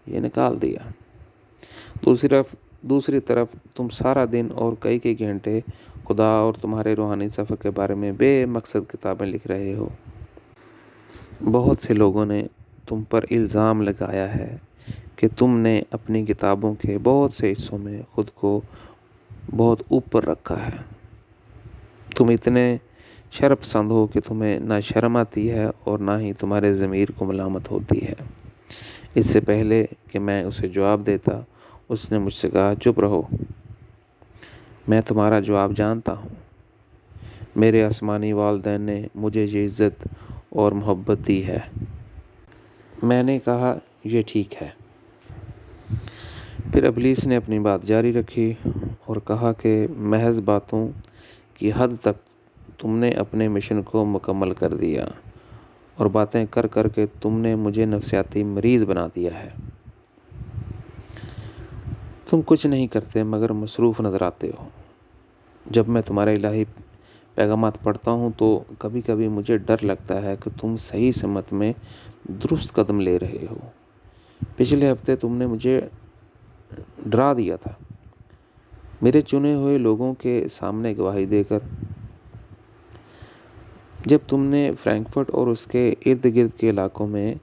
یہ نکال دیا۔ دوسری طرف تم سارا دن اور کئی گھنٹے خدا اور تمہارے روحانی سفر کے بارے میں بے مقصد کتابیں لکھ رہے ہو۔ بہت سے لوگوں نے تم پر الزام لگایا ہے کہ تم نے اپنی کتابوں کے بہت سے حصوں میں خود کو بہت اوپر رکھا ہے۔ تم اتنے شرپسند ہو کہ تمہیں نہ شرم آتی ہے اور نہ ہی تمہارے ضمیر کو ملامت ہوتی ہے۔ اس سے پہلے کہ میں اسے جواب دیتا، اس نے مجھ سے کہا چپ رہو، میں تمہارا جواب جانتا ہوں۔ میرے آسمانی والدین نے مجھے یہ عزت اور محبت دی ہے۔ میں نے کہا یہ ٹھیک ہے۔ پھر ابلیس نے اپنی بات جاری رکھی اور کہا کہ محض باتوں کی حد تک تم نے اپنے مشن کو مکمل کر دیا اور باتیں کر کر کے تم نے مجھے نفسیاتی مریض بنا دیا ہے۔ تم کچھ نہیں کرتے مگر مصروف نظر آتے ہو۔ جب میں تمہارے الہی پیغامات پڑھتا ہوں تو کبھی کبھی مجھے ڈر لگتا ہے کہ تم صحیح سمت میں درست قدم لے رہے ہو۔ پچھلے ہفتے تم نے مجھے ڈرا دیا تھا، میرے چنے ہوئے لوگوں کے سامنے گواہی دے کر، جب تم نے فرینکفرٹ اور اس کے ارد گرد کے علاقوں میں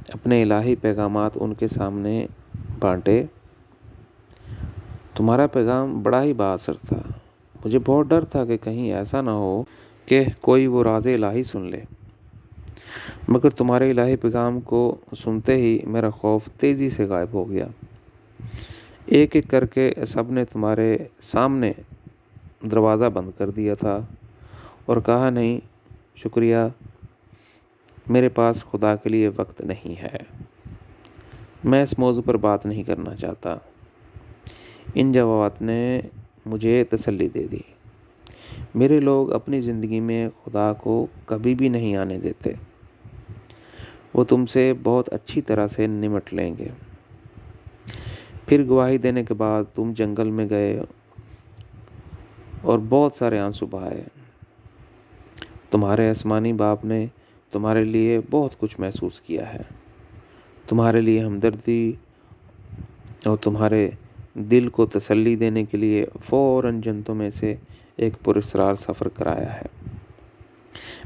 اپنے الہی پیغامات ان کے سامنے بانٹے۔ تمہارا پیغام بڑا ہی با اثر تھا۔ مجھے بہت ڈر تھا کہ کہیں ایسا نہ ہو کہ کوئی وہ راز الہی سن لے، مگر تمہارے الہی پیغام کو سنتے ہی میرا خوف تیزی سے غائب ہو گیا۔ ایک ایک کر کے سب نے تمہارے سامنے دروازہ بند کر دیا تھا اور کہا، نہیں شکریہ، میرے پاس خدا کے لیے وقت نہیں ہے، میں اس موضوع پر بات نہیں کرنا چاہتا۔ ان جوابات نے مجھے تسلی دے دی۔ میرے لوگ اپنی زندگی میں خدا کو کبھی بھی نہیں آنے دیتے، وہ تم سے بہت اچھی طرح سے نمٹ لیں گے۔ پھر گواہی دینے کے بعد تم جنگل میں گئے اور بہت سارے آنسو بہائے۔ تمہارے آسمانی باپ نے تمہارے لیے بہت کچھ محسوس کیا ہے، تمہارے لیے ہمدردی اور تمہارے دل کو تسلی دینے کے لیے فوراً جنتوں میں سے ایک پراسرار سفر کرایا ہے۔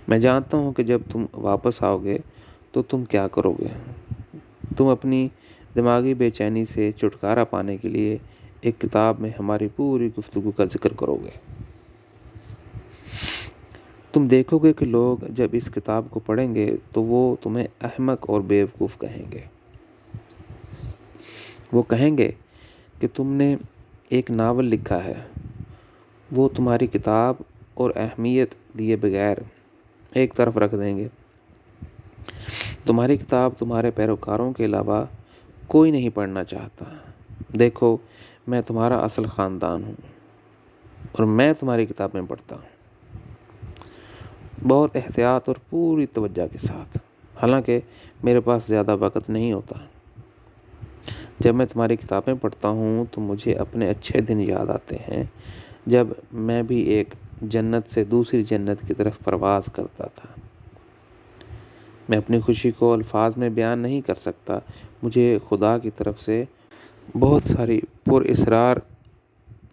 میں جانتا ہوں کہ جب تم واپس آؤ گے تو تم کیا کرو گے۔ تم اپنی دماغی بے چینی سے چھٹکارا پانے کے لیے ایک کتاب میں ہماری پوری گفتگو کا ذکر کرو گے۔ تم دیکھو گے کہ لوگ جب اس کتاب کو پڑھیں گے تو وہ تمہیں احمق اور بیوقوف کہیں گے۔ وہ کہیں گے کہ تم نے ایک ناول لکھا ہے۔ وہ تمہاری کتاب اور اہمیت دیے بغیر ایک طرف رکھ دیں گے۔ تمہاری کتاب تمہارے پیروکاروں کے علاوہ کوئی نہیں پڑھنا چاہتا۔ دیکھو، میں تمہارا اصل خاندان ہوں اور میں تمہاری کتابیں پڑھتا ہوں، بہت احتیاط اور پوری توجہ کے ساتھ، حالانکہ میرے پاس زیادہ وقت نہیں ہوتا۔ جب میں تمہاری کتابیں پڑھتا ہوں تو مجھے اپنے اچھے دن یاد آتے ہیں، جب میں بھی ایک جنت سے دوسری جنت کی طرف پرواز کرتا تھا۔ میں اپنی خوشی کو الفاظ میں بیان نہیں کر سکتا۔ مجھے خدا کی طرف سے بہت ساری پراسرار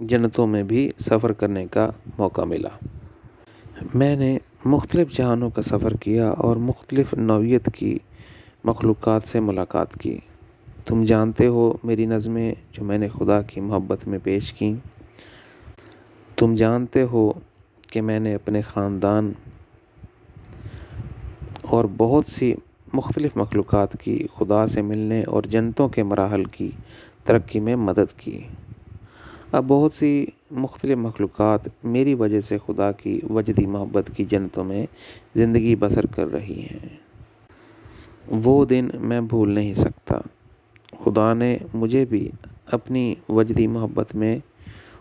جنتوں میں بھی سفر کرنے کا موقع ملا۔ میں نے مختلف جہانوں کا سفر کیا اور مختلف نوعیت کی مخلوقات سے ملاقات کی۔ تم جانتے ہو میری نظمیں جو میں نے خدا کی محبت میں پیش کیں۔ تم جانتے ہو کہ میں نے اپنے خاندان اور بہت سی مختلف مخلوقات کی خدا سے ملنے اور جنتوں کے مراحل کی ترقی میں مدد کی۔ اب بہت سی مختلف مخلوقات میری وجہ سے خدا کی وجدی محبت کی جنتوں میں زندگی بسر کر رہی ہیں۔ وہ دن میں بھول نہیں سکتا۔ خدا نے مجھے بھی اپنی وجدی محبت میں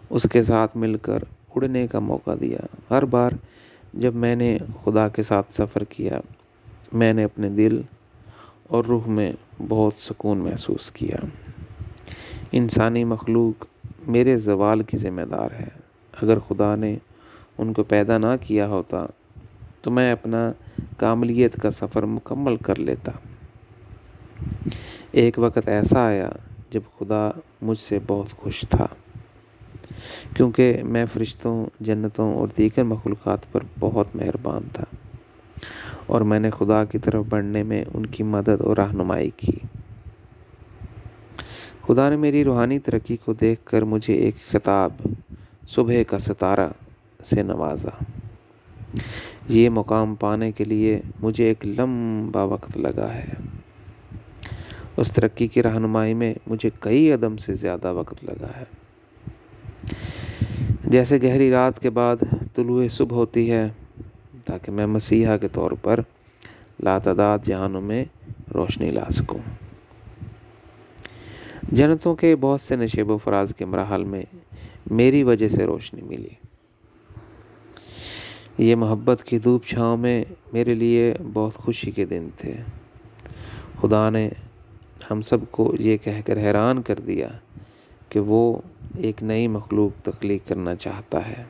اس کے ساتھ مل کر اڑنے کا موقع دیا۔ ہر بار جب میں نے خدا کے ساتھ سفر کیا، میں نے اپنے دل اور روح میں بہت سکون محسوس کیا۔ انسانی مخلوق میرے زوال کی ذمہ دار ہے۔ اگر خدا نے ان کو پیدا نہ کیا ہوتا تو میں اپنا کاملیت کا سفر مکمل کر لیتا۔ ایک وقت ایسا آیا جب خدا مجھ سے بہت خوش تھا، کیونکہ میں فرشتوں، جنتوں اور دیگر مخلوقات پر بہت مہربان تھا اور میں نے خدا کی طرف بڑھنے میں ان کی مدد اور رہنمائی کی۔ خدا نے میری روحانی ترقی کو دیکھ کر مجھے ایک خطاب صبح کا ستارہ سے نوازا۔ یہ مقام پانے کے لیے مجھے ایک لمبا وقت لگا ہے۔ اس ترقی کی رہنمائی میں مجھے کئی عدم سے زیادہ وقت لگا ہے۔ جیسے گہری رات کے بعد طلوع صبح ہوتی ہے تاکہ میں مسیحا کے طور پر لاتعداد جہانوں میں روشنی لا سکوں۔ جنتوں کے بہت سے نشیب و فراز کے مراحل میں میری وجہ سے روشنی ملی۔ یہ محبت کی دھوپ چھاؤں میں میرے لیے بہت خوشی کے دن تھے۔ خدا نے ہم سب کو یہ کہہ کر حیران کر دیا کہ وہ ایک نئی مخلوق تخلیق کرنا چاہتا ہے،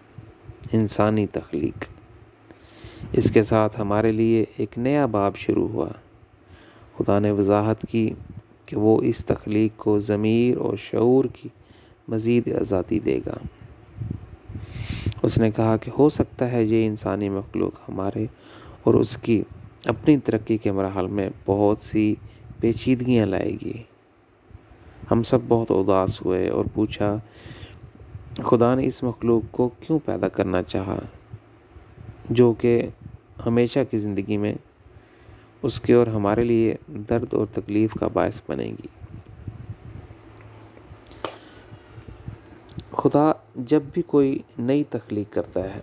انسانی تخلیق۔ اس کے ساتھ ہمارے لیے ایک نیا باب شروع ہوا۔ خدا نے وضاحت کی کہ وہ اس تخلیق کو ضمیر اور شعور کی مزید آزادی دے گا۔ اس نے کہا کہ ہو سکتا ہے یہ انسانی مخلوق ہمارے اور اس کی اپنی ترقی کے مراحل میں بہت سی پیچیدگیاں لائے گی۔ ہم سب بہت اداس ہوئے اور پوچھا، خدا نے اس مخلوق کو کیوں پیدا کرنا چاہا جو کہ ہمیشہ کی زندگی میں اس کے اور ہمارے لیے درد اور تکلیف کا باعث بنے گی؟ خدا جب بھی کوئی نئی تخلیق کرتا ہے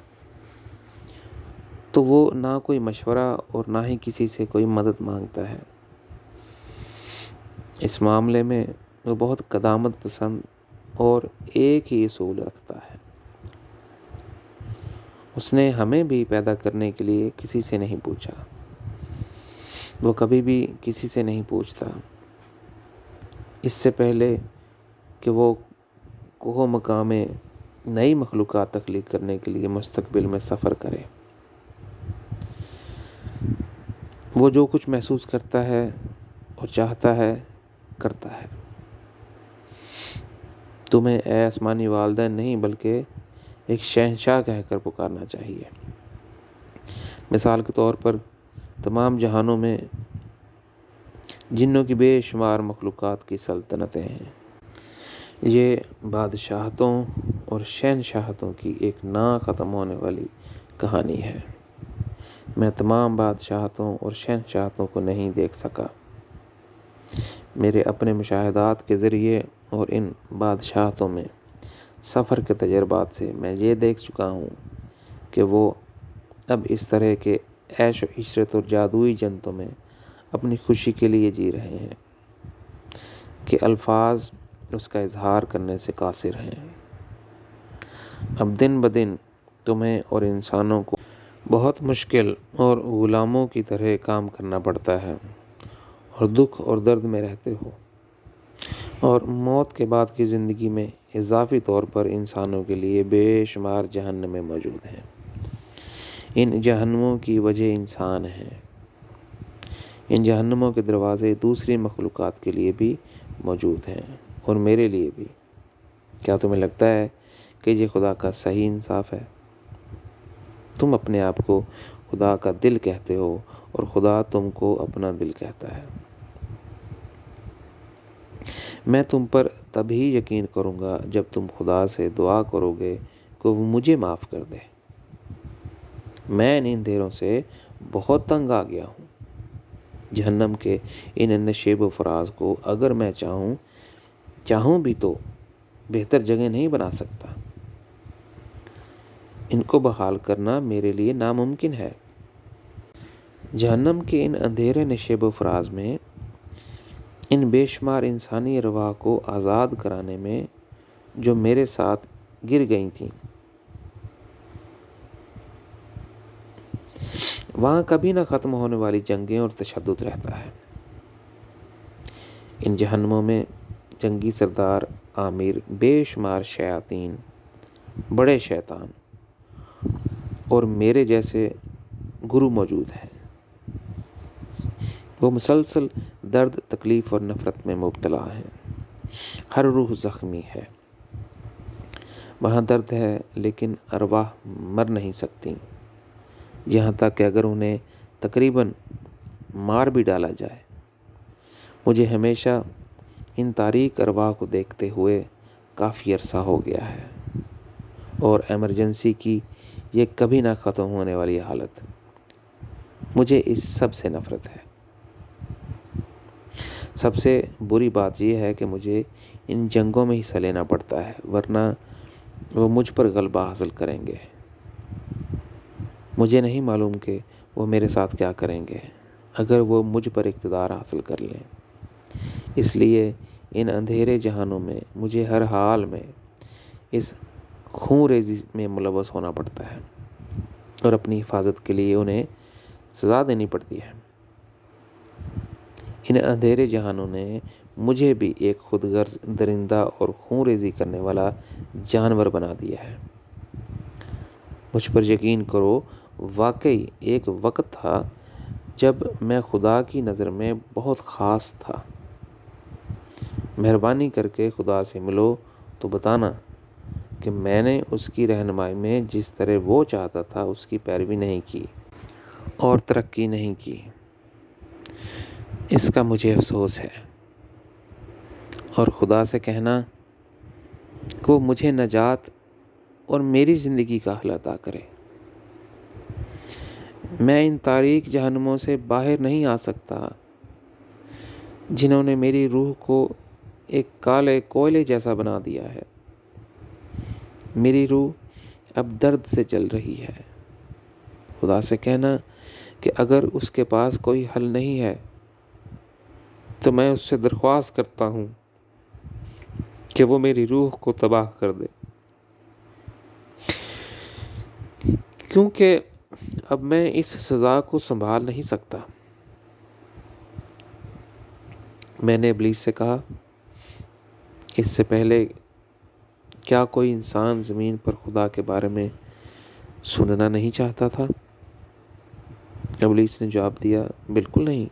تو وہ نہ کوئی مشورہ اور نہ ہی کسی سے کوئی مدد مانگتا ہے۔ اس معاملے میں وہ بہت قدامت پسند اور ایک ہی اصول رکھتا ہے۔ اس نے ہمیں بھی پیدا کرنے کے لیے کسی سے نہیں پوچھا۔ وہ کبھی بھی کسی سے نہیں پوچھتا اس سے پہلے کہ وہ کوہ مقام نئی مخلوقات تخلیق کرنے کے لیے مستقبل میں سفر کرے۔ وہ جو کچھ محسوس کرتا ہے اور چاہتا ہے کرتا ہے۔ تمہیں اے آسمانی والدین نہیں بلکہ ایک شہنشاہ کہہ کر پکارنا چاہیے۔ مثال کے طور پر تمام جہانوں میں جنوں کی بے شمار مخلوقات کی سلطنتیں ہیں۔ یہ بادشاہتوں اور شہنشاہتوں کی ایک نہ ختم ہونے والی کہانی ہے۔ میں تمام بادشاہتوں اور شہنشاہتوں کو نہیں دیکھ سکا۔ میرے اپنے مشاہدات کے ذریعے اور ان بادشاہتوں میں سفر کے تجربات سے میں یہ دیکھ چکا ہوں کہ وہ اب اس طرح کے عیش و عشرت اور جادوئی جنتوں میں اپنی خوشی کے لیے جی رہے ہیں کہ الفاظ اس کا اظہار کرنے سے قاصر ہیں۔ اب دن بدن تمہیں اور انسانوں کو بہت مشکل اور غلاموں کی طرح کام کرنا پڑتا ہے اور دکھ اور درد میں رہتے ہو، اور موت کے بعد کی زندگی میں اضافی طور پر انسانوں کے لیے بے شمار جہنمیں موجود ہیں۔ ان جہنموں کی وجہ انسان ہیں۔ ان جہنموں کے دروازے دوسری مخلوقات کے لیے بھی موجود ہیں اور میرے لیے بھی۔ کیا تمہیں لگتا ہے کہ یہ خدا کا صحیح انصاف ہے؟ تم اپنے آپ کو خدا کا دل کہتے ہو اور خدا تم کو اپنا دل کہتا ہے۔ میں تم پر تبھی یقین کروں گا جب تم خدا سے دعا کرو گے کہ وہ مجھے معاف کر دے۔ میں ان اندھیروں سے بہت تنگ آ گیا ہوں۔ جہنم کے ان نشیب و فراز کو اگر میں چاہوں بھی تو بہتر جگہ نہیں بنا سکتا۔ ان کو بحال کرنا میرے لیے ناممکن ہے۔ جہنم کے ان اندھیرے نشیب و فراز میں ان بے شمار انسانی ارواح کو آزاد کرانے میں جو میرے ساتھ گر گئی تھیں، وہاں کبھی نہ ختم ہونے والی جنگیں اور تشدد رہتا ہے۔ ان جہنموں میں جنگی سردار عامر، بے شمار شیاطین، بڑے شیطان اور میرے جیسے گرو موجود ہیں۔ وہ مسلسل درد، تکلیف اور نفرت میں مبتلا ہیں۔ ہر روح زخمی ہے۔ وہاں درد ہے لیکن ارواح مر نہیں سکتی، یہاں تک کہ اگر انہیں تقریباً مار بھی ڈالا جائے۔ مجھے ہمیشہ ان تاریک ارواح کو دیکھتے ہوئے کافی عرصہ ہو گیا ہے، اور ایمرجنسی کی یہ کبھی نہ ختم ہونے والی حالت، مجھے اس سب سے نفرت ہے۔ سب سے بری بات یہ ہے کہ مجھے ان جنگوں میں حصہ لینا پڑتا ہے، ورنہ وہ مجھ پر غلبہ حاصل کریں گے۔ مجھے نہیں معلوم کہ وہ میرے ساتھ کیا کریں گے اگر وہ مجھ پر اقتدار حاصل کر لیں۔ اس لیے ان اندھیرے جہانوں میں مجھے ہر حال میں اس خون ریزی میں ملوث ہونا پڑتا ہے۔ اور اپنی حفاظت کے لیے انہیں سزا دینی پڑتی ہے۔ ان اندھیرے جہانوں نے مجھے بھی ایک خود غرض درندہ اور خون ریزی کرنے والا جانور بنا دیا ہے۔ مجھ پر یقین کرو، واقعی ایک وقت تھا جب میں خدا کی نظر میں بہت خاص تھا۔ مہربانی کر کے خدا سے ملو تو بتانا کہ میں نے اس کی رہنمائی میں جس طرح وہ چاہتا تھا اس کی پیروی نہیں کی اور ترقی نہیں کی۔ اس کا مجھے افسوس ہے، اور خدا سے کہنا کہ وہ مجھے نجات اور میری زندگی کا حل عطا کرے۔ میں ان تاریک جہنموں سے باہر نہیں آ سکتا جنہوں نے میری روح کو ایک کالے کوئلے جیسا بنا دیا ہے۔ میری روح اب درد سے جل رہی ہے۔ خدا سے کہنا کہ اگر اس کے پاس کوئی حل نہیں ہے تو میں اس سے درخواست کرتا ہوں کہ وہ میری روح کو تباہ کر دے، کیونکہ اب میں اس سزا کو سنبھال نہیں سکتا۔ میں نے ابلیس سے کہا، اس سے پہلے کیا کوئی انسان زمین پر خدا کے بارے میں سننا نہیں چاہتا تھا؟ ابلیس نے جواب دیا، بالکل نہیں،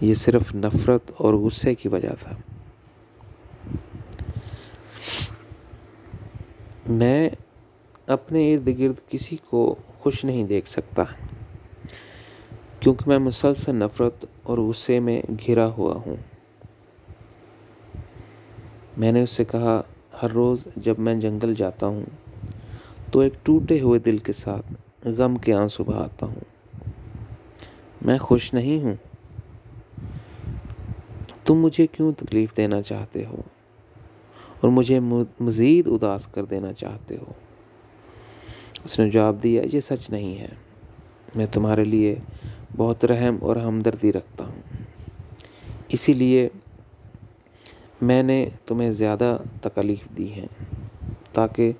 یہ صرف نفرت اور غصے کی وجہ تھا۔ میں اپنے ارد گرد کسی کو خوش نہیں دیکھ سکتا، کیونکہ میں مسلسل نفرت اور غصے میں گھرا ہوا ہوں۔ میں نے اس سے کہا، ہر روز جب میں جنگل جاتا ہوں تو ایک ٹوٹے ہوئے دل کے ساتھ غم کے آنسو بہاتا ہوں۔ میں خوش نہیں ہوں۔ تم مجھے کیوں تکلیف دینا چاہتے ہو اور مجھے مزید اداس کر دینا چاہتے ہو؟ اس نے جواب دیا، یہ سچ نہیں ہے۔ میں تمہارے لیے بہت رحم اور ہمدردی رکھتا ہوں، اسی لیے میں نے تمہیں زیادہ تکلیف دی ہیں تاکہ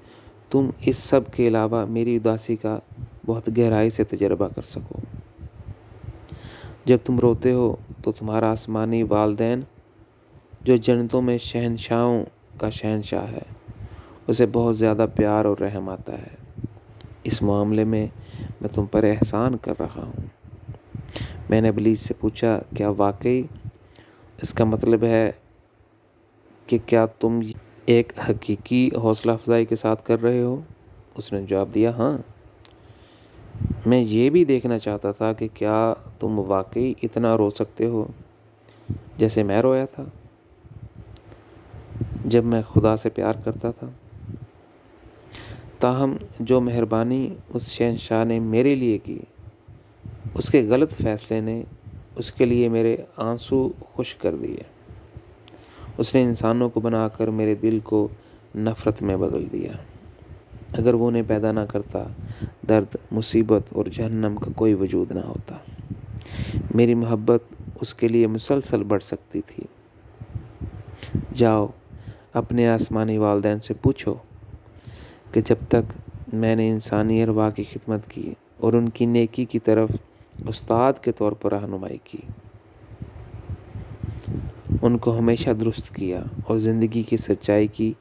تم اس سب کے علاوہ میری اداسی کا بہت گہرائی سے تجربہ کر سکو۔ جب تم روتے ہو تو تمہارا آسمانی والدین جو جنتوں میں شہنشاہوں کا شہنشاہ ہے، اسے بہت زیادہ پیار اور رحم آتا ہے۔ اس معاملے میں تم پر احسان کر رہا ہوں۔ میں نے ابلیس سے پوچھا، کیا واقعی اس کا مطلب ہے کہ کیا تم ایک حقیقی حوصلہ افزائی کے ساتھ کر رہے ہو؟ اس نے جواب دیا، ہاں، میں یہ بھی دیکھنا چاہتا تھا کہ کیا تم واقعی اتنا رو سکتے ہو جیسے میں رویا تھا جب میں خدا سے پیار کرتا تھا۔ تاہم جو مہربانی اس شہنشاہ نے میرے لیے کی، اس کے غلط فیصلے نے اس کے لیے میرے آنسو خشک کر دیے۔ اس نے انسانوں کو بنا کر میرے دل کو نفرت میں بدل دیا۔ اگر وہ انہیں پیدا نہ کرتا، درد، مصیبت اور جہنم کا کوئی وجود نہ ہوتا۔ میری محبت اس کے لیے مسلسل بڑھ سکتی تھی۔ جاؤ اپنے آسمانی والدین سے پوچھو کہ جب تک میں نے انسانی ارواح کی خدمت کی اور ان کی نیکی کی طرف استاد کے طور پر رہنمائی کی، ان کو ہمیشہ درست کیا اور زندگی کی سچائی کی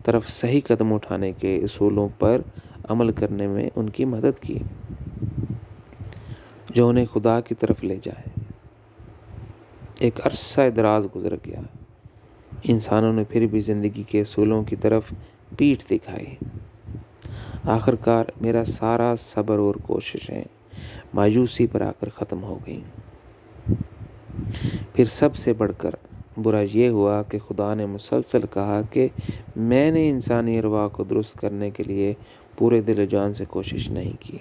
طرف صحیح قدم اٹھانے کے اصولوں پر عمل کرنے میں ان کی مدد کی جو انہیں خدا کی طرف لے جائے۔ ایک عرصہ دراز گزر گیا، انسانوں نے پھر بھی زندگی کے اصولوں کی طرف پیٹھ دکھائی۔ آخر کار میرا سارا صبر اور کوششیں مایوسی پر آ کر ختم ہو گئیں۔ پھر سب سے بڑھ کر برا یہ ہوا کہ خدا نے مسلسل کہا کہ میں نے انسانی ارواح کو درست کرنے کے لیے پورے دل و جان سے کوشش نہیں کی۔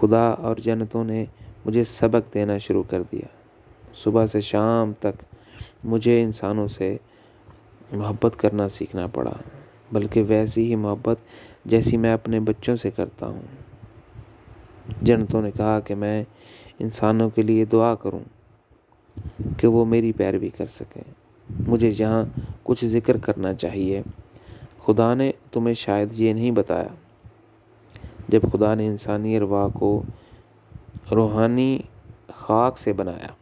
خدا اور جنتوں نے مجھے سبق دینا شروع کر دیا۔ صبح سے شام تک مجھے انسانوں سے محبت کرنا سیکھنا پڑا، بلکہ ویسی ہی محبت جیسی میں اپنے بچوں سے کرتا ہوں۔ جنتوں نے کہا کہ میں انسانوں کے لیے دعا کروں کہ وہ میری پیروی کر سکیں۔ مجھے یہاں کچھ ذکر کرنا چاہیے۔ خدا نے تمہیں شاید یہ نہیں بتایا، جب خدا نے انسانی ارواح کو روحانی خاک سے بنایا،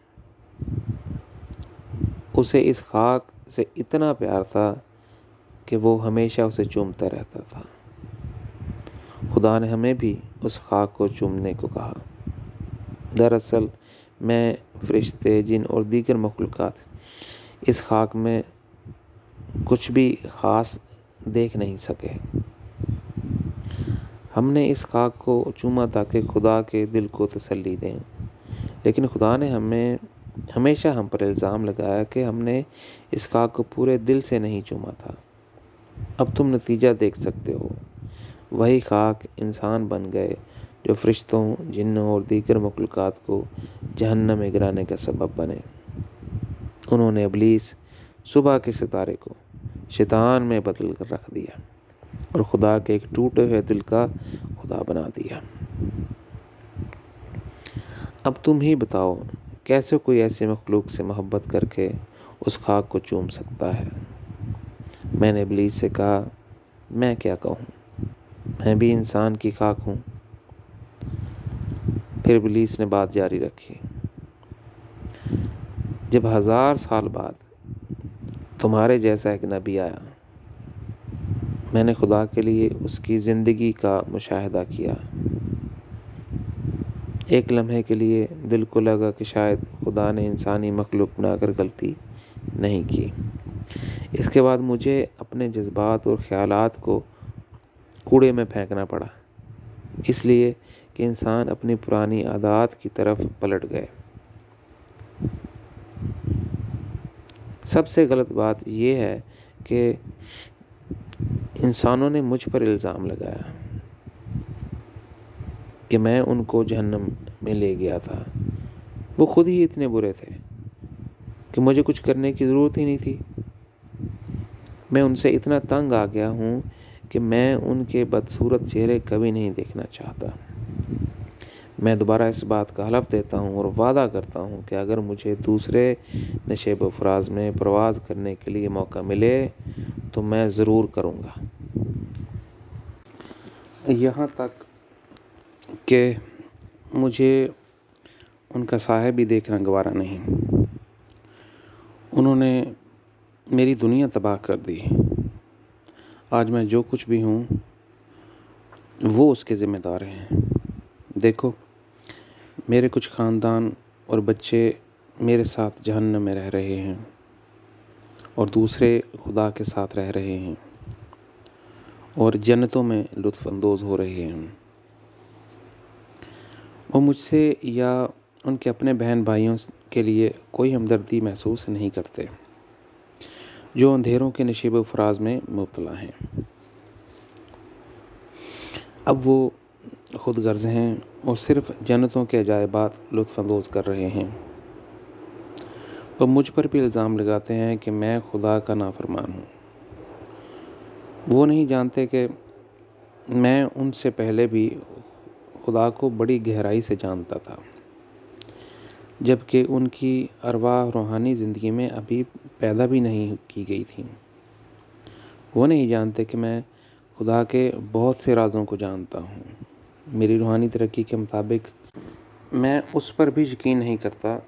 اسے اس خاک سے اتنا پیار تھا کہ وہ ہمیشہ اسے چومتا رہتا تھا۔ خدا نے ہمیں بھی اس خاک کو چومنے کو کہا۔ دراصل میں، فرشتے، جن اور دیگر مخلوقات اس خاک میں کچھ بھی خاص دیکھ نہیں سکے۔ ہم نے اس خاک کو چوما تاکہ خدا کے دل کو تسلی دیں، لیکن خدا نے ہمیشہ ہم پر الزام لگایا کہ ہم نے اس خاک کو پورے دل سے نہیں چوما تھا۔ اب تم نتیجہ دیکھ سکتے ہو۔ وہی خاک انسان بن گئے جو فرشتوں، جنوں اور دیگر مخلوقات کو جہنم میں گرانے کا سبب بنے۔ انہوں نے ابلیس، صبح کے ستارے کو، شیطان میں بدل کر رکھ دیا اور خدا کے ایک ٹوٹے ہوئے دل کا خدا بنا دیا۔ اب تم ہی بتاؤ، کیسے کوئی ایسی مخلوق سے محبت کر کے اس خاک کو چوم سکتا ہے؟ میں نے ابلیس سے کہا، میں کیا کہوں، میں بھی انسان کی خاک ہوں۔ پھر ابلیس نے بات جاری رکھی، جب 1000 سال بعد تمہارے جیسا ایک نبی آیا، میں نے خدا کے لیے اس کی زندگی کا مشاہدہ کیا۔ ایک لمحے کے لیے دل کو لگا کہ شاید خدا نے انسانی مخلوق بنا کر غلطی نہیں کی۔ اس کے بعد مجھے اپنے جذبات اور خیالات کو کوڑے میں پھینکنا پڑا، اس لیے کہ انسان اپنی پرانی عادات کی طرف پلٹ گئے۔ سب سے غلط بات یہ ہے کہ انسانوں نے مجھ پر الزام لگایا کہ میں ان کو جہنم میں لے گیا تھا۔ وہ خود ہی اتنے برے تھے کہ مجھے کچھ کرنے کی ضرورت ہی نہیں تھی۔ میں ان سے اتنا تنگ آ گیا ہوں کہ میں ان کے بدصورت چہرے کبھی نہیں دیکھنا چاہتا۔ میں دوبارہ اس بات کا حلف دیتا ہوں اور وعدہ کرتا ہوں کہ اگر مجھے دوسرے نشیب و فراز میں پرواز کرنے کے لیے موقع ملے تو میں ضرور کروں گا۔ یہاں تک کہ مجھے ان کا سایہ بھی دیکھنا گوارا نہیں۔ انہوں نے میری دنیا تباہ کر دی۔ آج میں جو کچھ بھی ہوں وہ اس کے ذمہ دار ہیں۔ دیکھو، میرے کچھ خاندان اور بچے میرے ساتھ جہنم میں رہ رہے ہیں اور دوسرے خدا کے ساتھ رہ رہے ہیں اور جنتوں میں لطف اندوز ہو رہے ہیں۔ وہ مجھ سے یا ان کے اپنے بہن بھائیوں کے لیے کوئی ہمدردی محسوس نہیں کرتے جو اندھیروں کے نشیب و فراز میں مبتلا ہیں۔ اب وہ خود غرض ہیں اور صرف جنتوں کے عجائبات لطف اندوز کر رہے ہیں۔ وہ مجھ پر بھی الزام لگاتے ہیں کہ میں خدا کا نافرمان ہوں۔ وہ نہیں جانتے کہ میں ان سے پہلے بھی خدا کو بڑی گہرائی سے جانتا تھا، جبکہ ان کی ارواح روحانی زندگی میں ابھی پیدا بھی نہیں کی گئی تھی۔ وہ نہیں جانتے کہ میں خدا کے بہت سے رازوں کو جانتا ہوں۔ میری روحانی ترقی کے مطابق میں اس پر بھی یقین نہیں کرتا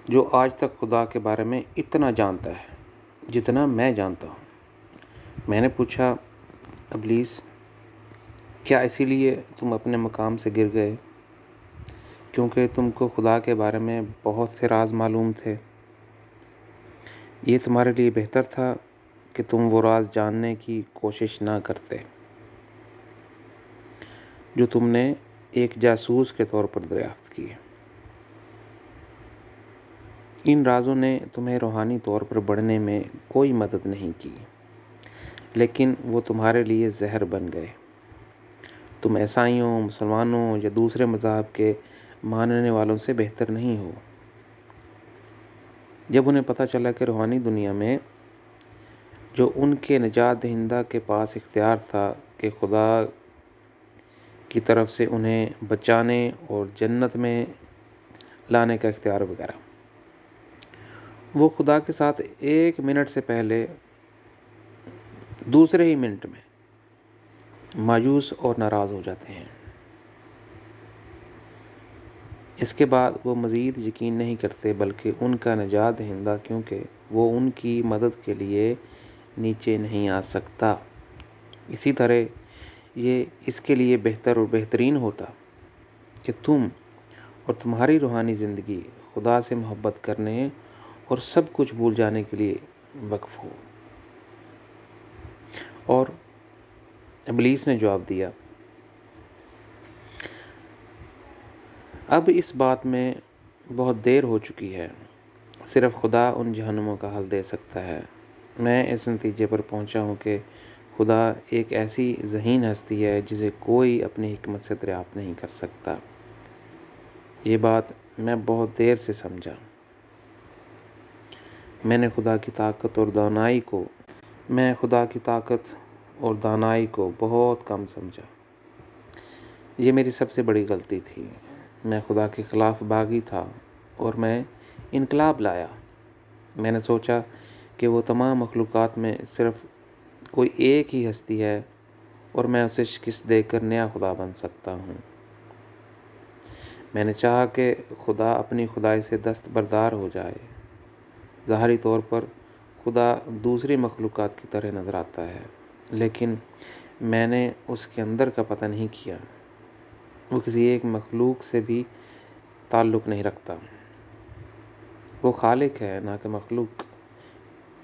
جو آج تک خدا کے بارے میں اتنا جانتا ہے جتنا میں جانتا ہوں۔ میں نے پوچھا، ابلیس، کیا اسی لیے تم اپنے مقام سے گر گئے، کیونکہ تم کو خدا کے بارے میں بہت سے راز معلوم تھے؟ یہ تمہارے لیے بہتر تھا کہ تم وہ راز جاننے کی کوشش نہ کرتے جو تم نے ایک جاسوس کے طور پر دریافت کیے۔ ان رازوں نے تمہیں روحانی طور پر بڑھنے میں کوئی مدد نہیں کی، لیکن وہ تمہارے لیے زہر بن گئے۔ تم عیسائیوں، مسلمانوں یا دوسرے مذاہب کے ماننے والوں سے بہتر نہیں ہو۔ جب انہیں پتہ چلا کہ روحانی دنیا میں جو ان کے نجات دہندہ کے پاس اختیار تھا کہ خدا کی طرف سے انہیں بچانے اور جنت میں لانے کا اختیار وغیرہ، وہ خدا کے ساتھ 1 منٹ سے پہلے دوسرے ہی منٹ میں مایوس اور ناراض ہو جاتے ہیں۔ اس کے بعد وہ مزید یقین نہیں کرتے، بلکہ ان کا نجات دہندہ کیونکہ وہ ان کی مدد کے لیے نیچے نہیں آ سکتا۔ اسی طرح یہ اس کے لیے بہتر اور بہترین ہوتا کہ تم اور تمہاری روحانی زندگی خدا سے محبت کرنے اور سب کچھ بھول جانے کے لیے وقف ہو۔ اور ابلیس نے جواب دیا، اب اس بات میں بہت دیر ہو چکی ہے، صرف خدا ان جہنموں کا حل دے سکتا ہے۔ میں اس نتیجے پر پہنچا ہوں کہ خدا ایک ایسی ذہین ہستی ہے جسے کوئی اپنی حکمت سے دریافت نہیں کر سکتا۔ یہ بات میں بہت دیر سے سمجھا۔ میں نے خدا کی طاقت اور دانائی کو بہت کم سمجھا۔ یہ میری سب سے بڑی غلطی تھی۔ میں خدا کے خلاف باغی تھا اور میں انقلاب لایا۔ میں نے سوچا کہ وہ تمام مخلوقات میں صرف کوئی ایک ہی ہستی ہے اور میں اسے شکست دے کر نیا خدا بن سکتا ہوں۔ میں نے چاہا کہ خدا اپنی خدائی سے دستبردار ہو جائے۔ ظاہری طور پر خدا دوسری مخلوقات کی طرح نظر آتا ہے، لیکن میں نے اس کے اندر کا پتہ نہیں کیا۔ وہ کسی ایک مخلوق سے بھی تعلق نہیں رکھتا۔ وہ خالق ہے، نہ کہ مخلوق۔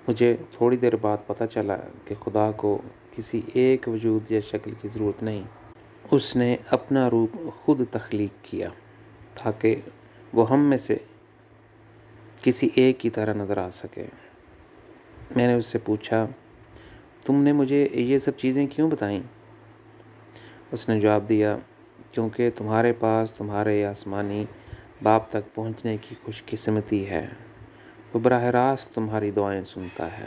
مجھے تھوڑی دیر بعد پتہ چلا کہ خدا کو کسی ایک وجود یا شکل کی ضرورت نہیں۔ اس نے اپنا روپ خود تخلیق کیا تاکہ وہ ہم میں سے کسی ایک کی طرح نظر آ سکے۔ میں نے اس سے پوچھا، تم نے مجھے یہ سب چیزیں کیوں بتائیں؟ اس نے جواب دیا، کیونکہ تمہارے پاس تمہارے آسمانی باپ تک پہنچنے کی خوش قسمتی ہے۔ وہ براہ راست تمہاری دعائیں سنتا ہے۔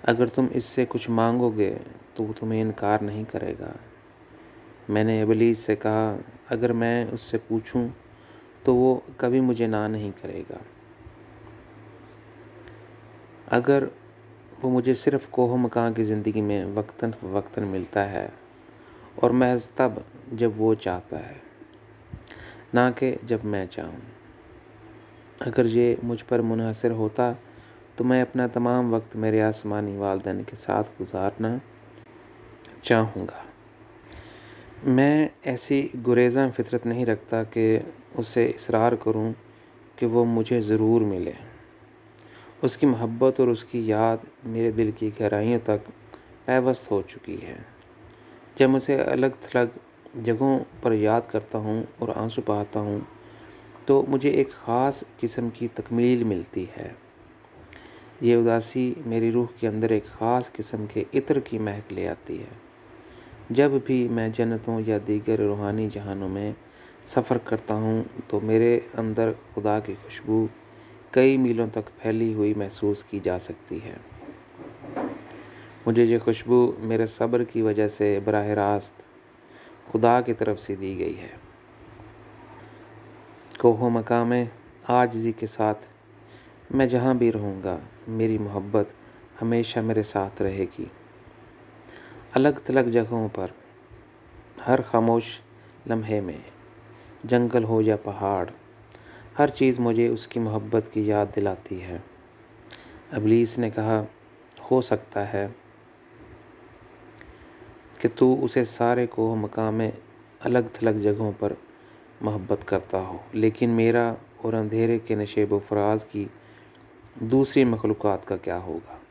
اگر تم اس سے کچھ مانگو گے تو وہ تمہیں انکار نہیں کرے گا۔ میں نے ابلیس سے کہا، اگر میں اس سے پوچھوں تو وہ کبھی مجھے نہ نہیں کرے گا۔ اگر وہ مجھے صرف کوہ و مقام کی زندگی میں وقتاً فوقتاً ملتا ہے اور محض تب جب وہ چاہتا ہے، نہ کہ جب میں چاہوں۔ اگر یہ مجھ پر منحصر ہوتا تو میں اپنا تمام وقت میرے آسمانی والدین کے ساتھ گزارنا چاہوں گا۔ میں ایسی گریزاں فطرت نہیں رکھتا کہ اس سے اصرار کروں کہ وہ مجھے ضرور ملے۔ اس کی محبت اور اس کی یاد میرے دل کی گہرائیوں تک پیوست ہو چکی ہے۔ جب میں اسے الگ تھلگ جگہوں پر یاد کرتا ہوں اور آنسو بہاتا ہوں تو مجھے ایک خاص قسم کی تکمیل ملتی ہے۔ یہ اداسی میری روح کے اندر ایک خاص قسم کے عطر کی مہک لے آتی ہے۔ جب بھی میں جنتوں یا دیگر روحانی جہانوں میں سفر کرتا ہوں تو میرے اندر خدا کی خوشبو کئی میلوں تک پھیلی ہوئی محسوس کی جا سکتی ہے۔ مجھے یہ خوشبو میرے صبر کی وجہ سے براہ راست خدا کی طرف سے دی گئی ہے۔ کوہ و مقام عاجزی کے ساتھ میں جہاں بھی رہوں گا، میری محبت ہمیشہ میرے ساتھ رہے گی۔ الگ تھلگ جگہوں پر، ہر خاموش لمحے میں، جنگل ہو یا پہاڑ، ہر چیز مجھے اس کی محبت کی یاد دلاتی ہے۔ ابلیس نے کہا، ہو سکتا ہے کہ تو اسے سارے کوہ و مقام میں الگ تھلگ جگہوں پر محبت کرتا ہو، لیکن میرا اور اندھیرے کے نشیب و فراز کی دوسری مخلوقات کا کیا ہوگا؟